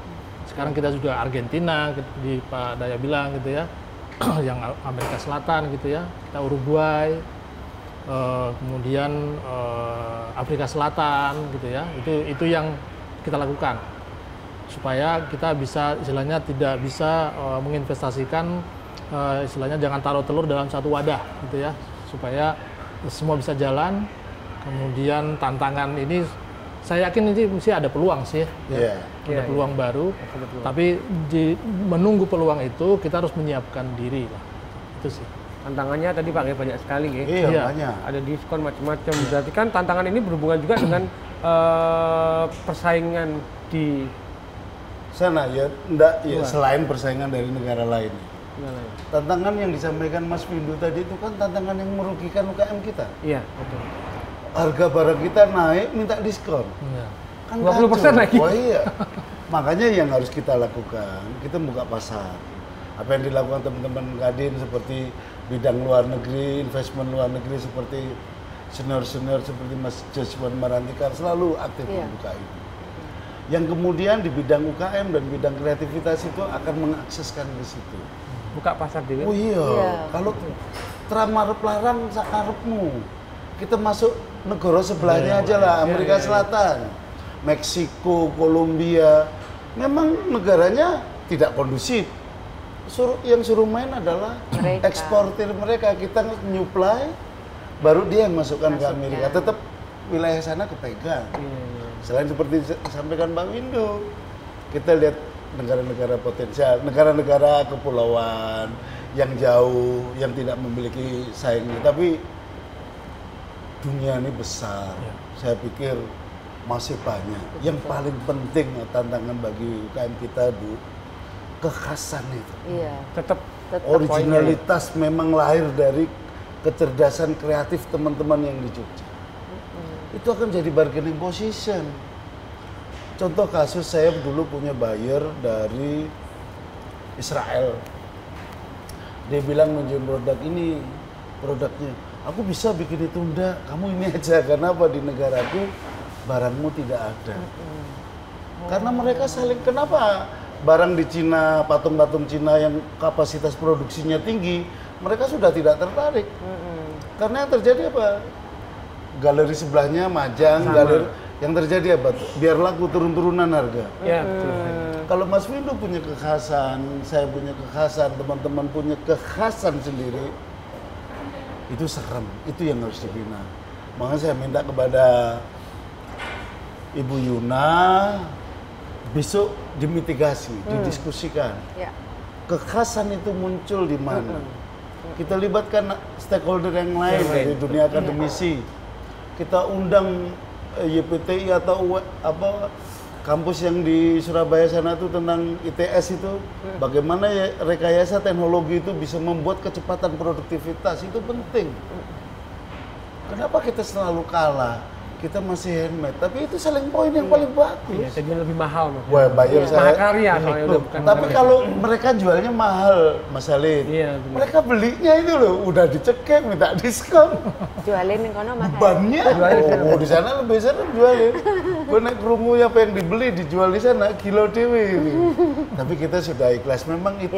Sekarang kita juga Argentina, di Pak Daya bilang gitu ya. Yang Amerika Selatan gitu ya, kita Uruguay, kemudian Afrika Selatan gitu ya, itu yang kita lakukan supaya kita bisa istilahnya tidak bisa menginvestasikan istilahnya jangan taruh telur dalam satu wadah gitu ya, supaya semua bisa jalan. Kemudian tantangan ini saya yakin ini mesti ada peluang sih ya. Ada peluang baru, tapi menunggu peluang itu kita harus menyiapkan diri lah, itu sih. Tantangannya tadi Pak, banyak sekali ya. Iya, banyak. Ada diskon macam-macam. Berarti kan tantangan ini berhubungan juga dengan persaingan di sana ya, enggak ya, selain persaingan dari negara lain. Tantangan yang disampaikan Mas Windu tadi itu kan tantangan yang merugikan UKM kita. Iya, betul. Harga barang kita naik, minta diskon. Iya. Kan 20% lagi. Oh iya. Makanya yang harus kita lakukan, kita buka pasar. Apa yang dilakukan teman-teman Kadin seperti bidang luar negeri, investment luar negeri seperti senior-senior seperti Mas Joswan Marantika selalu aktif membuka itu. Yang kemudian di bidang UKM dan bidang kreativitas itu akan mengakseskan ke situ. Buka pasar dulu. Oh iya, kalau Trump larang sakarepmu. Kita masuk negara sebelahnya aja lah, Amerika Selatan, Meksiko, Kolombia. Memang negaranya tidak kondusif. Yang suruh main adalah eksportir mereka. Kita nyuplai, baru dia yang masukkan ke Amerika. Tetap wilayah sana kepegang. Selain seperti disampaikan Bang Windu, kita lihat negara-negara potensial, negara-negara kepulauan yang jauh, yang tidak memiliki saing. Tapi dunia ini besar. Saya pikir masih banyak. Yang paling penting tantangan bagi UKM kita, Bu, kekhasan itu. Iya. Tetap Originalitas memang lahir dari kecerdasan kreatif teman-teman yang di Jogja. Itu akan jadi bargaining position. Contoh kasus, saya dulu punya buyer dari Israel. Dia bilang nunjukin produk ini, produknya. Aku bisa bikin itu, enggak, kamu ini aja. Karena apa? Di negaraku barangmu tidak ada. Karena mereka saling, kenapa barang di Cina, patung-patung Cina yang kapasitas produksinya tinggi, mereka sudah tidak tertarik. Karena yang terjadi apa? Galeri sebelahnya majang, galeri yang terjadi apa? Biar laku turun-turunan harga. ya, betul. Kalau Mas Windu punya kekhasan, saya punya kekhasan, teman-teman punya kekhasan sendiri, itu serem, itu yang harus dibina. Makanya saya minta kepada Ibu Yuna, besok dimitigasi, didiskusikan. Kekhasan itu muncul di mana? Kita libatkan stakeholder yang lain dari dunia akademisi. Kita undang YPTI atau kampus yang di Surabaya sana itu tentang ITS itu, bagaimana ya rekayasa teknologi itu bisa membuat kecepatan produktivitas, itu penting. Kenapa kita selalu kalah? Kita masih handmade, tapi itu selling point yang paling bagus. Iya, jadi lebih mahal Mas. Wah, buyer saya. Mahakarya soalnya udah bukan. Tapi kalau mereka jualnya mahal, Mas Halid. Iya, benar. Mereka belinya itu loh, udah dicekek, minta diskon. Jualin ning kono mahal. Bannya, di sana lebih sering jualin. Gue naik kerungunya apa yang dibeli dijual di sana, kilo dewi. Tapi kita sudah ikhlas, memang itu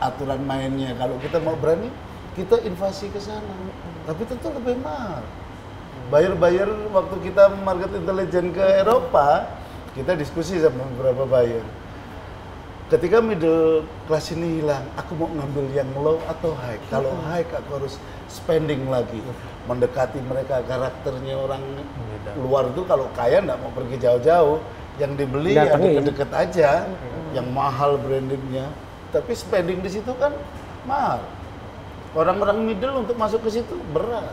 aturan mainnya. Kalau kita mau berani, kita invasi ke sana. Tapi tentu lebih mahal. Buyer waktu kita market intelligence ke Eropa, kita diskusi sama beberapa buyer. Ketika middle class ini hilang, aku mau ngambil yang low atau high. Kalau high aku harus spending lagi, mendekati mereka. Karakternya orang luar itu kalau kaya nggak mau pergi jauh-jauh, yang dibeli ya deket-deket aja, yang mahal brandingnya. Tapi spending di situ kan mahal. Orang-orang middle untuk masuk ke situ berat.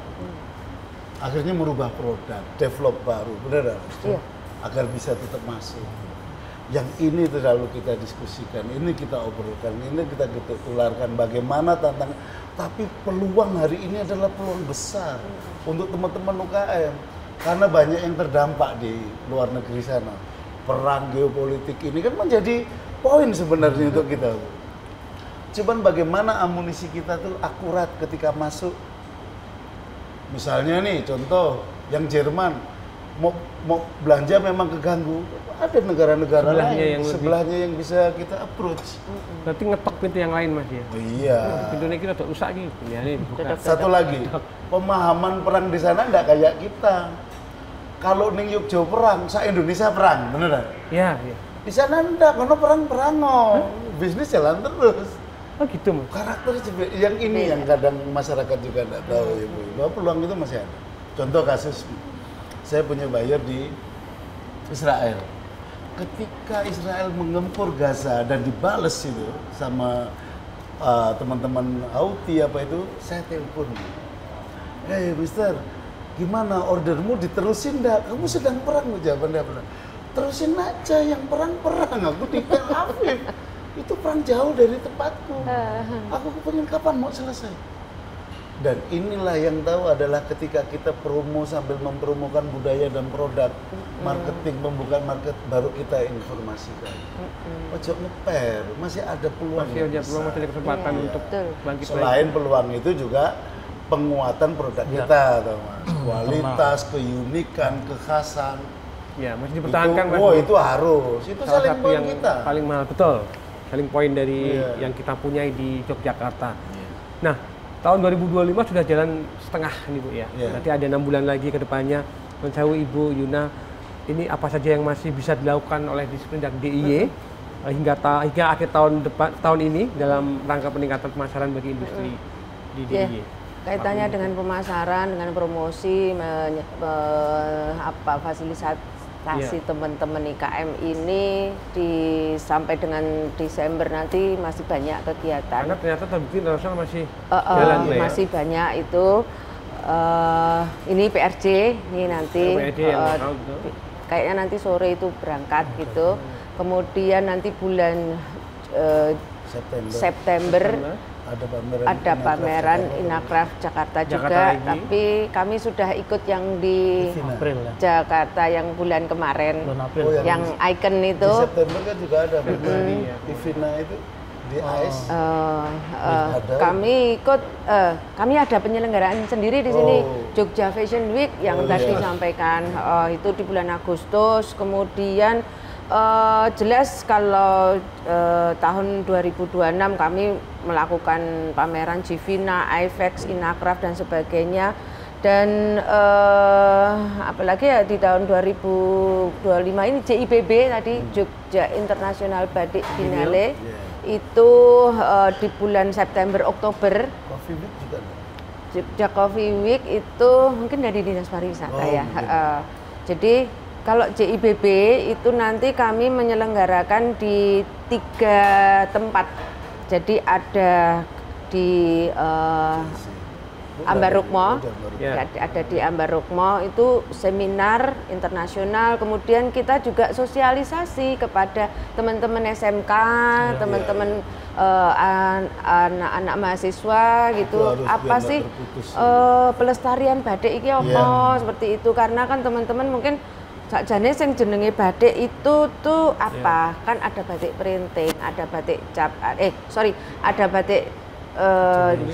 Akhirnya merubah produk, develop baru, benar? Agar bisa tetap masuk. Yang ini terlalu kita diskusikan, ini kita obrolkan, ini kita tularkan bagaimana tantangan. Tapi peluang hari ini adalah peluang besar untuk teman-teman UKM. Karena banyak yang terdampak di luar negeri sana. Perang geopolitik ini kan menjadi poin sebenarnya untuk kita. Cuman bagaimana amunisi kita tuh akurat ketika masuk. Misalnya nih contoh yang Jerman mau belanja memang keganggu, ada negara-negara lain sebelahnya yang bisa kita approach. Berarti ngetok pintu yang lain Mas ya. Oh iya. Pintunya kita udah rusak nih. Ya, nih buka. Satu lagi, pemahaman perang di sana enggak kayak kita. Kalau ning Yogyo perang, sa Indonesia perang, beneran? Iya, iya. Di sana enggak, karena perang bisnis jalan terus. Oh gitu Mas. Karakter yang ini yang kadang masyarakat juga enggak tahu ya Bu. Bahwa peluang itu masih ada. Contoh kasus, saya punya buyer di Israel. Ketika Israel mengempur Gaza dan dibales itu sama teman-teman Auti apa itu, saya telepon. Hey Mister, gimana ordermu diterusin enggak? Kamu sedang perang, jawabannya apa? Terusin aja, yang perang-perang. Aku di Tel Aviv. Itu perang jauh dari tempatku. Aku pengen kapan mau selesai. Dan inilah yang tahu adalah ketika kita promo sambil mempromokan budaya dan produk, marketing, pembukaan market, baru kita informasikan. Ojo ngeper, masih ada peluang. Masih ada peluang, masih ada kesempatan untuk bangkit lagi. Selain peluang itu juga penguatan produk kita, tahu Mas. Kualitas, keunikan, kekhasan. Ya, masih dipertahankan Mas. Itu harus. Itu salah selling satu point yang kita. paling mahal, betul. Selling point dari yang kita punyai di Yogyakarta. Nah, tahun 2025 sudah jalan setengah nih Bu ya. Nanti ada 6 bulan lagi ke depannya. Mencawu Ibu Yuna, ini apa saja yang masih bisa dilakukan oleh disiplin dan DIY hingga akhir tahun ini dalam rangka peningkatan pemasaran bagi industri di DIY. Kaitannya dengan pemasaran, dengan promosi, fasilitasi teman-teman IKM ini sampai dengan Desember nanti masih banyak kegiatan. Karena ternyata terbukti internasional masih jalan masih banyak itu. Ini PRJ, ini nanti kayaknya nanti sore itu berangkat gitu. Kemudian nanti bulan September ada pameran Inacraft Jakarta juga, tapi kami sudah ikut yang di April, Jakarta yang bulan kemarin, yang Icon itu. Di September kan juga ada Ivina itu di AS. Kami ikut, kami ada penyelenggaraan sendiri di sini, Jogja Fashion Week yang tadi disampaikan, itu di bulan Agustus. Kemudian jelas kalau tahun 2026 kami melakukan pameran Jivina, IFEX, Inacraft dan sebagainya. Dan apalagi ya di tahun 2025 ini JIBB tadi, Jogja International Batik Biennale, itu di bulan September Oktober. Coffee Week juga ada? Jogja Coffee Week itu mungkin dari Dinas Pariwisata ya. Jadi kalau JIBB itu nanti kami menyelenggarakan di 3 tempat. Jadi ada di Ambarukmo, ada di Ambarukmo itu seminar internasional. Kemudian kita juga sosialisasi kepada teman-teman SMK, teman-teman anak-anak mahasiswa gitu. Apa sih pelestarian batik iki apa seperti itu? Karena kan teman-teman mungkin sakjane sing jenenge batik itu tuh apa? Kan ada batik printing, ada batik cap, ada batik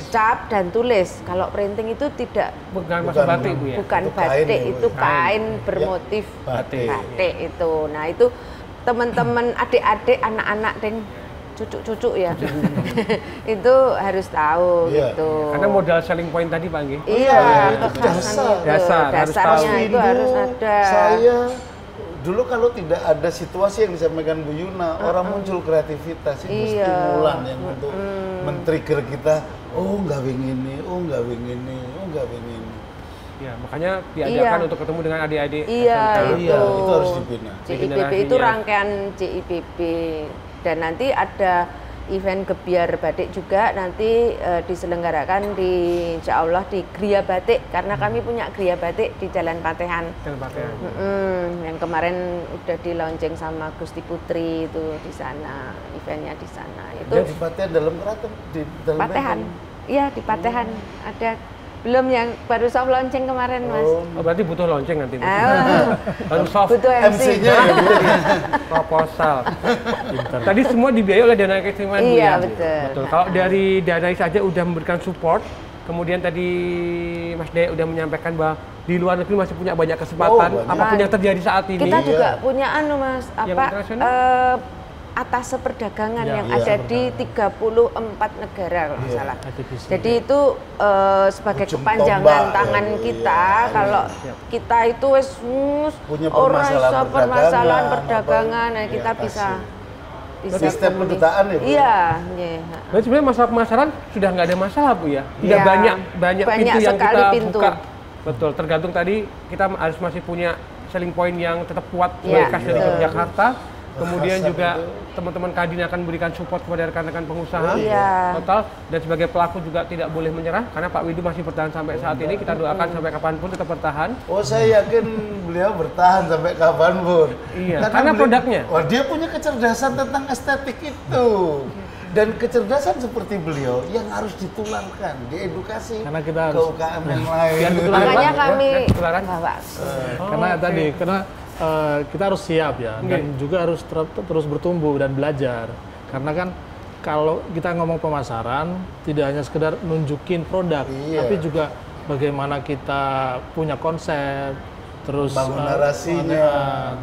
cap dan tulis. Kalau printing itu tidak bukan batik Bu ya. Bukan batik, itu kain bermotif batik itu. Nah, itu teman-teman adik-adik, anak-anak dan cucu-cucu ya. Itu harus tahu gitu. Karena modal selling point tadi Pak Nggih. Iya, dasarnya itu harus ada. Saya dulu kalau tidak ada situasi yang disampaikan Bu Yuna, orang muncul kreativitas itu stimulan yang untuk men-trigger kita, nggak ingin ini, nggak ingin ini, nggak ingin ini. Ya, makanya diadakan untuk ketemu dengan adik-adik. Itu harus dibina. JIBB itu rangkaian JIBB. Dan nanti ada event gebiar batik juga nanti diselenggarakan di insya Allah di Gria Batik, karena kami punya Gria Batik di Jalan Patehan. Yang kemarin udah di launching sama Gusti Putri itu di sana, eventnya di sana. Itu di Patehan dalam keraton di dalam Patehan. Iya, di Patehan ada. Belum, yang baru soft launching kemarin Mas. Berarti butuh launching nanti. Baru soft. Butuh MC-nya. Proposal. Tadi semua dibiayai oleh Dana Keistimewaan Bu ya. Betul. Kalau dari Dana saja udah memberikan support, kemudian tadi Mas Daya udah menyampaikan bahwa di luar negeri masih punya banyak kesempatan. Apapun yang terjadi saat ini. Kita juga punya Mas, atas perdagangan yang ada di 34 negara kalau salah. Jadi itu sebagai kepanjangan tangan kita, kalau kita itu punya permasalahan perdagangan, kita bisa setiap kedutaan ya Bu? Iya. Berarti sebenarnya masalah pemasaran sudah nggak ada masalah Bu ya? Sudah banyak pintu yang kita buka. Betul, tergantung tadi kita harus masih punya selling point yang tetap kuat khas dari Yogyakarta. kemudian Kasar juga itu. teman-teman Kadin akan memberikan support kepada rekan-rekan pengusaha Iya. total, dan sebagai pelaku juga tidak boleh menyerah karena Pak Windu masih bertahan sampai saat ini. Kita doakan sampai kapanpun tetap bertahan. Oh, saya yakin beliau bertahan sampai kapanpun. Iya, karena produknya. Wah, dia punya kecerdasan tentang estetik itu. Dan kecerdasan seperti beliau yang harus ditularkan, diedukasi Karena kita ke harus- UKM yang lain. Biar ketularan. Makanya Pak, kami ya, ketularan. bawa. Karena oke. tadi, karena kita harus siap ya, dan juga harus terus bertumbuh dan belajar. Karena kan kalau kita ngomong pemasaran, tidak hanya sekedar nunjukin produk, Iya. tapi juga bagaimana kita punya konsep, terus Bangun narasinya.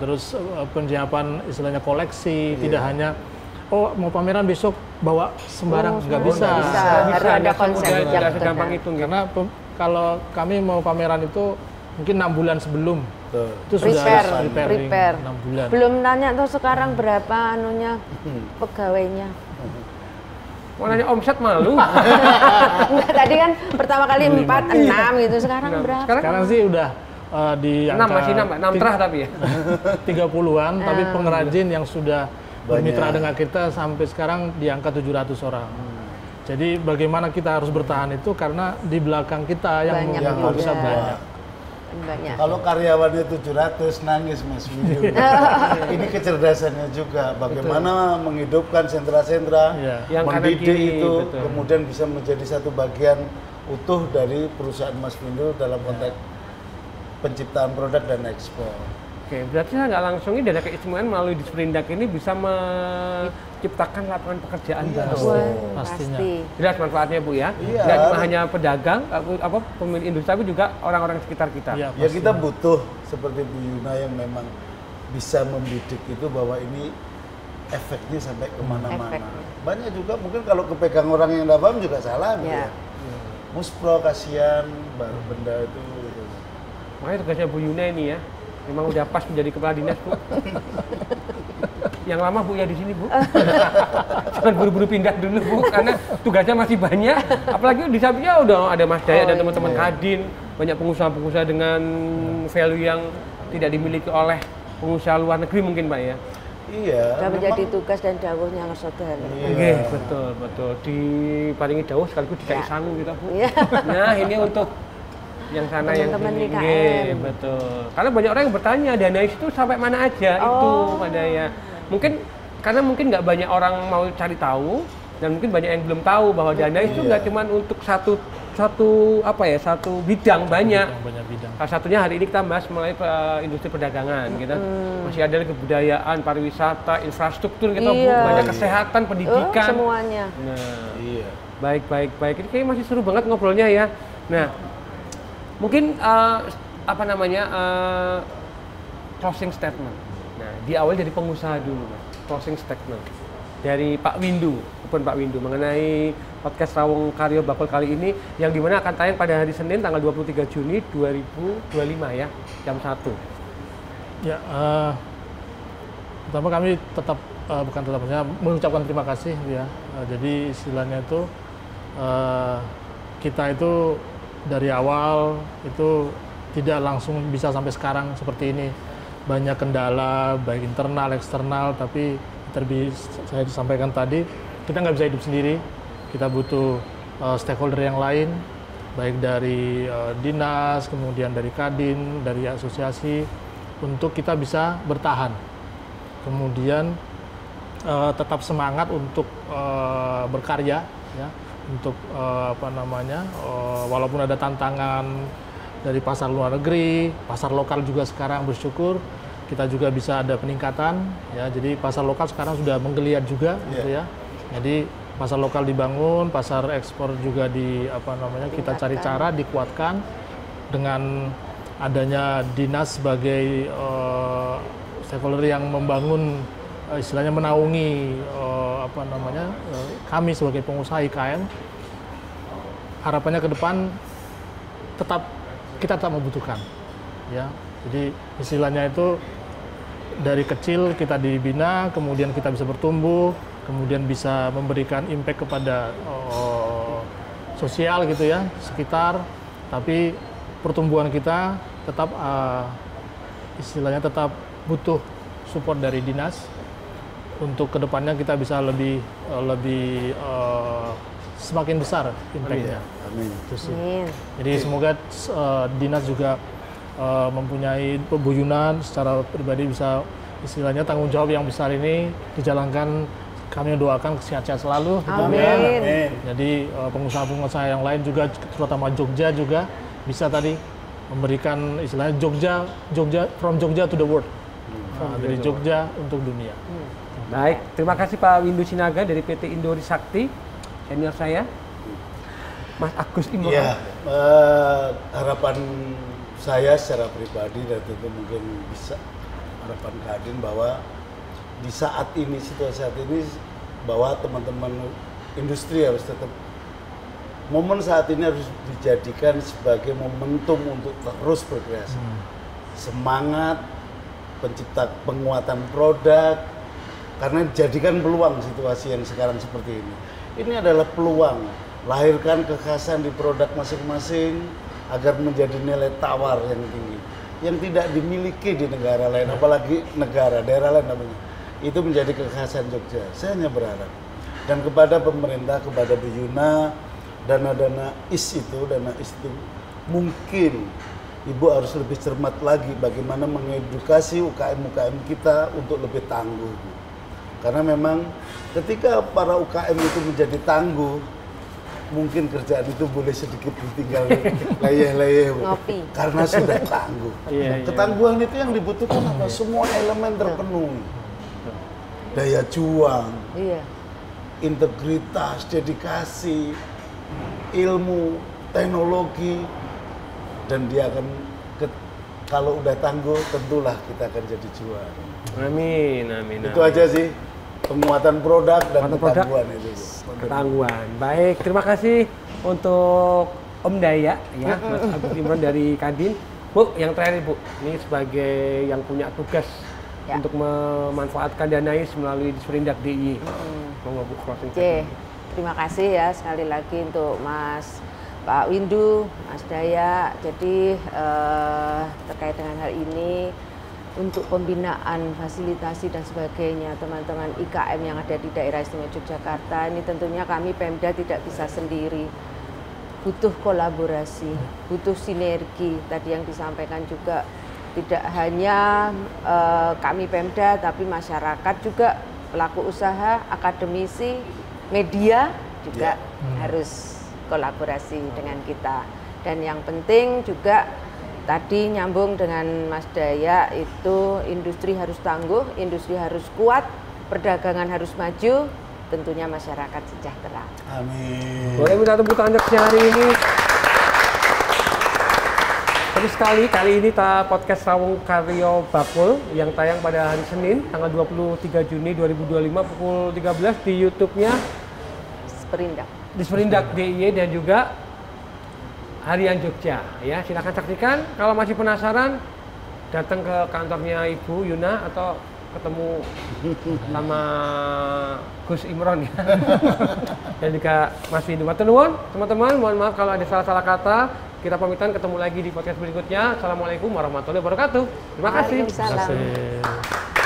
terus penyiapan istilahnya koleksi, tidak hanya oh mau pameran besok bawa sembarang, nggak bisa. nggak bisa. Harus ada konsep yang tidak betul. segampang itu. Gitu. Karena kalau kami mau pameran itu mungkin 6 bulan sebelum Betul. itu sudah Prepare, preparing prepare. 6 bulan. Belum nanya tuh sekarang berapa anunya pegawainya. Mau nanya omset malu. Enggak, tadi kan pertama kali 4, 6 gitu. Sekarang berapa? Sekarang sih udah di 6 masih 6 terah tapi ya. 30-an, tapi Ah. pengrajin yang sudah bermitra Banyak. dengan kita sampai sekarang di angka 700 orang. Jadi bagaimana kita harus bertahan itu karena di belakang kita yang Banyak Yang harus bisa juga. banyak. Banyak. Kalau karyawannya 700 nangis Mas Windu. Ini kecerdasannya juga bagaimana menghidupkan sentra-sentra, Iya. Yang kanan mendidik kiri, itu, betul. kemudian bisa menjadi satu bagian utuh dari perusahaan Mas Windu dalam konteks penciptaan produk dan ekspor. Oke, berarti saya nggak langsung ini dana keistimewaan melalui Disperindak ini bisa menciptakan lapangan pekerjaan baru. Wah, pastinya. pasti. Jelas manfaatnya Bu ya. Iya. Nggak cuma hanya pedagang, pemilik industri, tapi juga orang-orang sekitar kita. Iya, Ya pasti. kita butuh seperti Bu Yuna yang memang bisa membidik itu bahwa ini efeknya sampai kemana-mana. Efeknya. Banyak juga mungkin kalau kepegang orang yang nggak paham juga salah. Bu, Ya. ya. Muspro kasihan baru benda itu. Gitu. Makanya tugasnya Bu Yuna ini ya, memang udah pas menjadi kepala dinas Bu. Yang lama Bu ya di sini Bu. Jangan buru-buru pindah dulu Bu, karena tugasnya masih banyak. Apalagi di sampingnya udah ada Mas Daya dan teman-teman Kadin, banyak pengusaha-pengusaha dengan value yang tidak dimiliki oleh pengusaha luar negeri mungkin Pak ya. Iya. Sudah memang- menjadi tugas dan dawuhnya saudara. Iya. Oke, betul. Diparingi dawuh sekaligus dikai Ya. sangu kita Bu. Iya. Nah, ini untuk yang sana yang Teman-teman sini. IKM. Nggih, betul. Karena banyak orang yang bertanya dana itu sampai mana aja itu Pak Daya. Mungkin karena mungkin nggak banyak orang mau cari tahu dan mungkin banyak yang belum tahu bahwa dana itu nggak cuma untuk satu bidang, banyak. Banyak bidang. Salah satunya hari ini kita bahas mulai industri perdagangan gitu. Masih ada kebudayaan, pariwisata, infrastruktur kita Bu, Iya. banyak kesehatan, pendidikan. Semuanya. Nah, Iya. baik. Ini kayaknya masih seru banget ngobrolnya ya. Nah, mungkin closing statement. Nah, diawali dari pengusaha dulu, Mas. Closing statement dari Pak Windu, mengenai podcast Rawong Karyo Bakul kali ini yang dimana akan tayang pada hari Senin tanggal 23 Juni 2025 ya, jam 1. Ya, pertama kami maksudnya mengucapkan terima kasih ya. Jadi istilahnya itu kita itu dari awal itu tidak langsung bisa sampai sekarang seperti ini. Banyak kendala baik internal eksternal, tapi saya sampaikan tadi kita nggak bisa hidup sendiri. Kita butuh stakeholder yang lain, baik dari dinas, kemudian dari Kadin, dari asosiasi, untuk kita bisa bertahan. Kemudian tetap semangat untuk berkarya, ya, untuk walaupun ada tantangan dari pasar luar negeri, pasar lokal juga sekarang bersyukur kita juga bisa ada peningkatan, ya. Jadi pasar lokal sekarang sudah menggeliat juga, gitu ya. Jadi pasar lokal dibangun, pasar ekspor juga kita cari cara dikuatkan dengan adanya dinas sebagai stakeholder yang membangun, istilahnya menaungi kami sebagai pengusaha IKM. Harapannya ke depan kita tetap membutuhkan, ya. Jadi istilahnya itu dari kecil kita dibina, kemudian kita bisa bertumbuh, kemudian bisa memberikan impact kepada sosial gitu ya, sekitar. Tapi pertumbuhan kita tetap istilahnya tetap butuh support dari dinas, untuk kedepannya kita bisa lebih semakin besar impact-nya. Amin. Itu sih. Amin. Jadi semoga Dinas juga mempunyai pembuyunan secara pribadi, bisa istilahnya tanggung jawab yang besar ini dijalankan. Kami doakan sehat-sehat selalu. Amin. Jadi pengusaha-pengusaha yang lain juga, terutama Jogja juga bisa tadi memberikan istilahnya Jogja from Jogja to the world. Dari Jogja untuk dunia. Baik, terima kasih Pak Windu Sinaga dari PT Indori Sakti, senior saya. Mas Agus Imron. Ya, harapan saya secara pribadi dan tentu mungkin bisa harapan Kadin bahwa di saat ini, situasi saat ini, bahwa teman-teman industri harus tetap, momen saat ini harus dijadikan sebagai momentum untuk terus berkreasi. Semangat, penguatan produk, karena jadikan peluang situasi yang sekarang seperti ini. Ini adalah peluang, lahirkan kekhasan di produk masing-masing agar menjadi nilai tawar yang tinggi, yang tidak dimiliki di negara lain, apalagi daerah lain namanya. Itu menjadi kekhasan Jogja. Saya hanya berharap, dan kepada pemerintah, kepada Bu Yuna, dana IS itu mungkin Ibu harus lebih cermat lagi bagaimana mengedukasi UKM-UKM kita untuk lebih tangguh. Karena memang ketika para UKM itu menjadi tangguh, mungkin kerjaan itu boleh sedikit ditinggal leyeh-leyeh, Ngopi. karena sudah tangguh. Ketangguhan itu yang dibutuhkan apa? Semua elemen terpenuhi. Daya juang, Iya. integritas, dedikasi, ilmu, teknologi, dan dia akan kalau udah tangguh tentulah kita akan jadi juara. Amin. Itu aja sih, penguatan produk dan ketangguhan itu. Ketangguhan. Baik, terima kasih untuk Om Daya ya, Mas Agus Imron dari Kadin. Bu, yang terakhir Bu, ini sebagai yang punya tugas untuk memanfaatkan dana IS melalui Disperindak DIY. Monggo Bu, closing Oke, terima kasih ya sekali lagi untuk Pak Windu, Mas Daya. Jadi terkait dengan hal ini, untuk pembinaan, fasilitasi dan sebagainya teman-teman IKM yang ada di daerah istimewa Yogyakarta, ini tentunya kami Pemda tidak bisa sendiri. Butuh kolaborasi, butuh sinergi. Tadi yang disampaikan juga tidak hanya kami Pemda, tapi masyarakat juga, pelaku usaha, akademisi, media juga harus kolaborasi dengan kita. Dan yang penting juga tadi nyambung dengan Mas Daya, itu industri harus tangguh, industri harus kuat, perdagangan harus maju, tentunya masyarakat sejahtera. Amin. Boleh minta tepuk tangan hari ini. Terus kali ini podcast Rawung Karyo Bakul yang tayang pada hari Senin tanggal 23 Juni 2025 pukul 13 di YouTube-nya Disperindak DIY dan juga Harian Jogja ya. Silakan saksikan. Kalau masih penasaran, datang ke kantornya Ibu Yuna atau ketemu sama Gus Imron ya. Dan juga Mas Windu. Matur nuwun teman-teman, mohon maaf kalau ada salah-salah kata. Kita pamitan, ketemu lagi di podcast berikutnya. Assalamualaikum warahmatullahi wabarakatuh. Terima kasih. Waalaikumsalam. Terima kasih.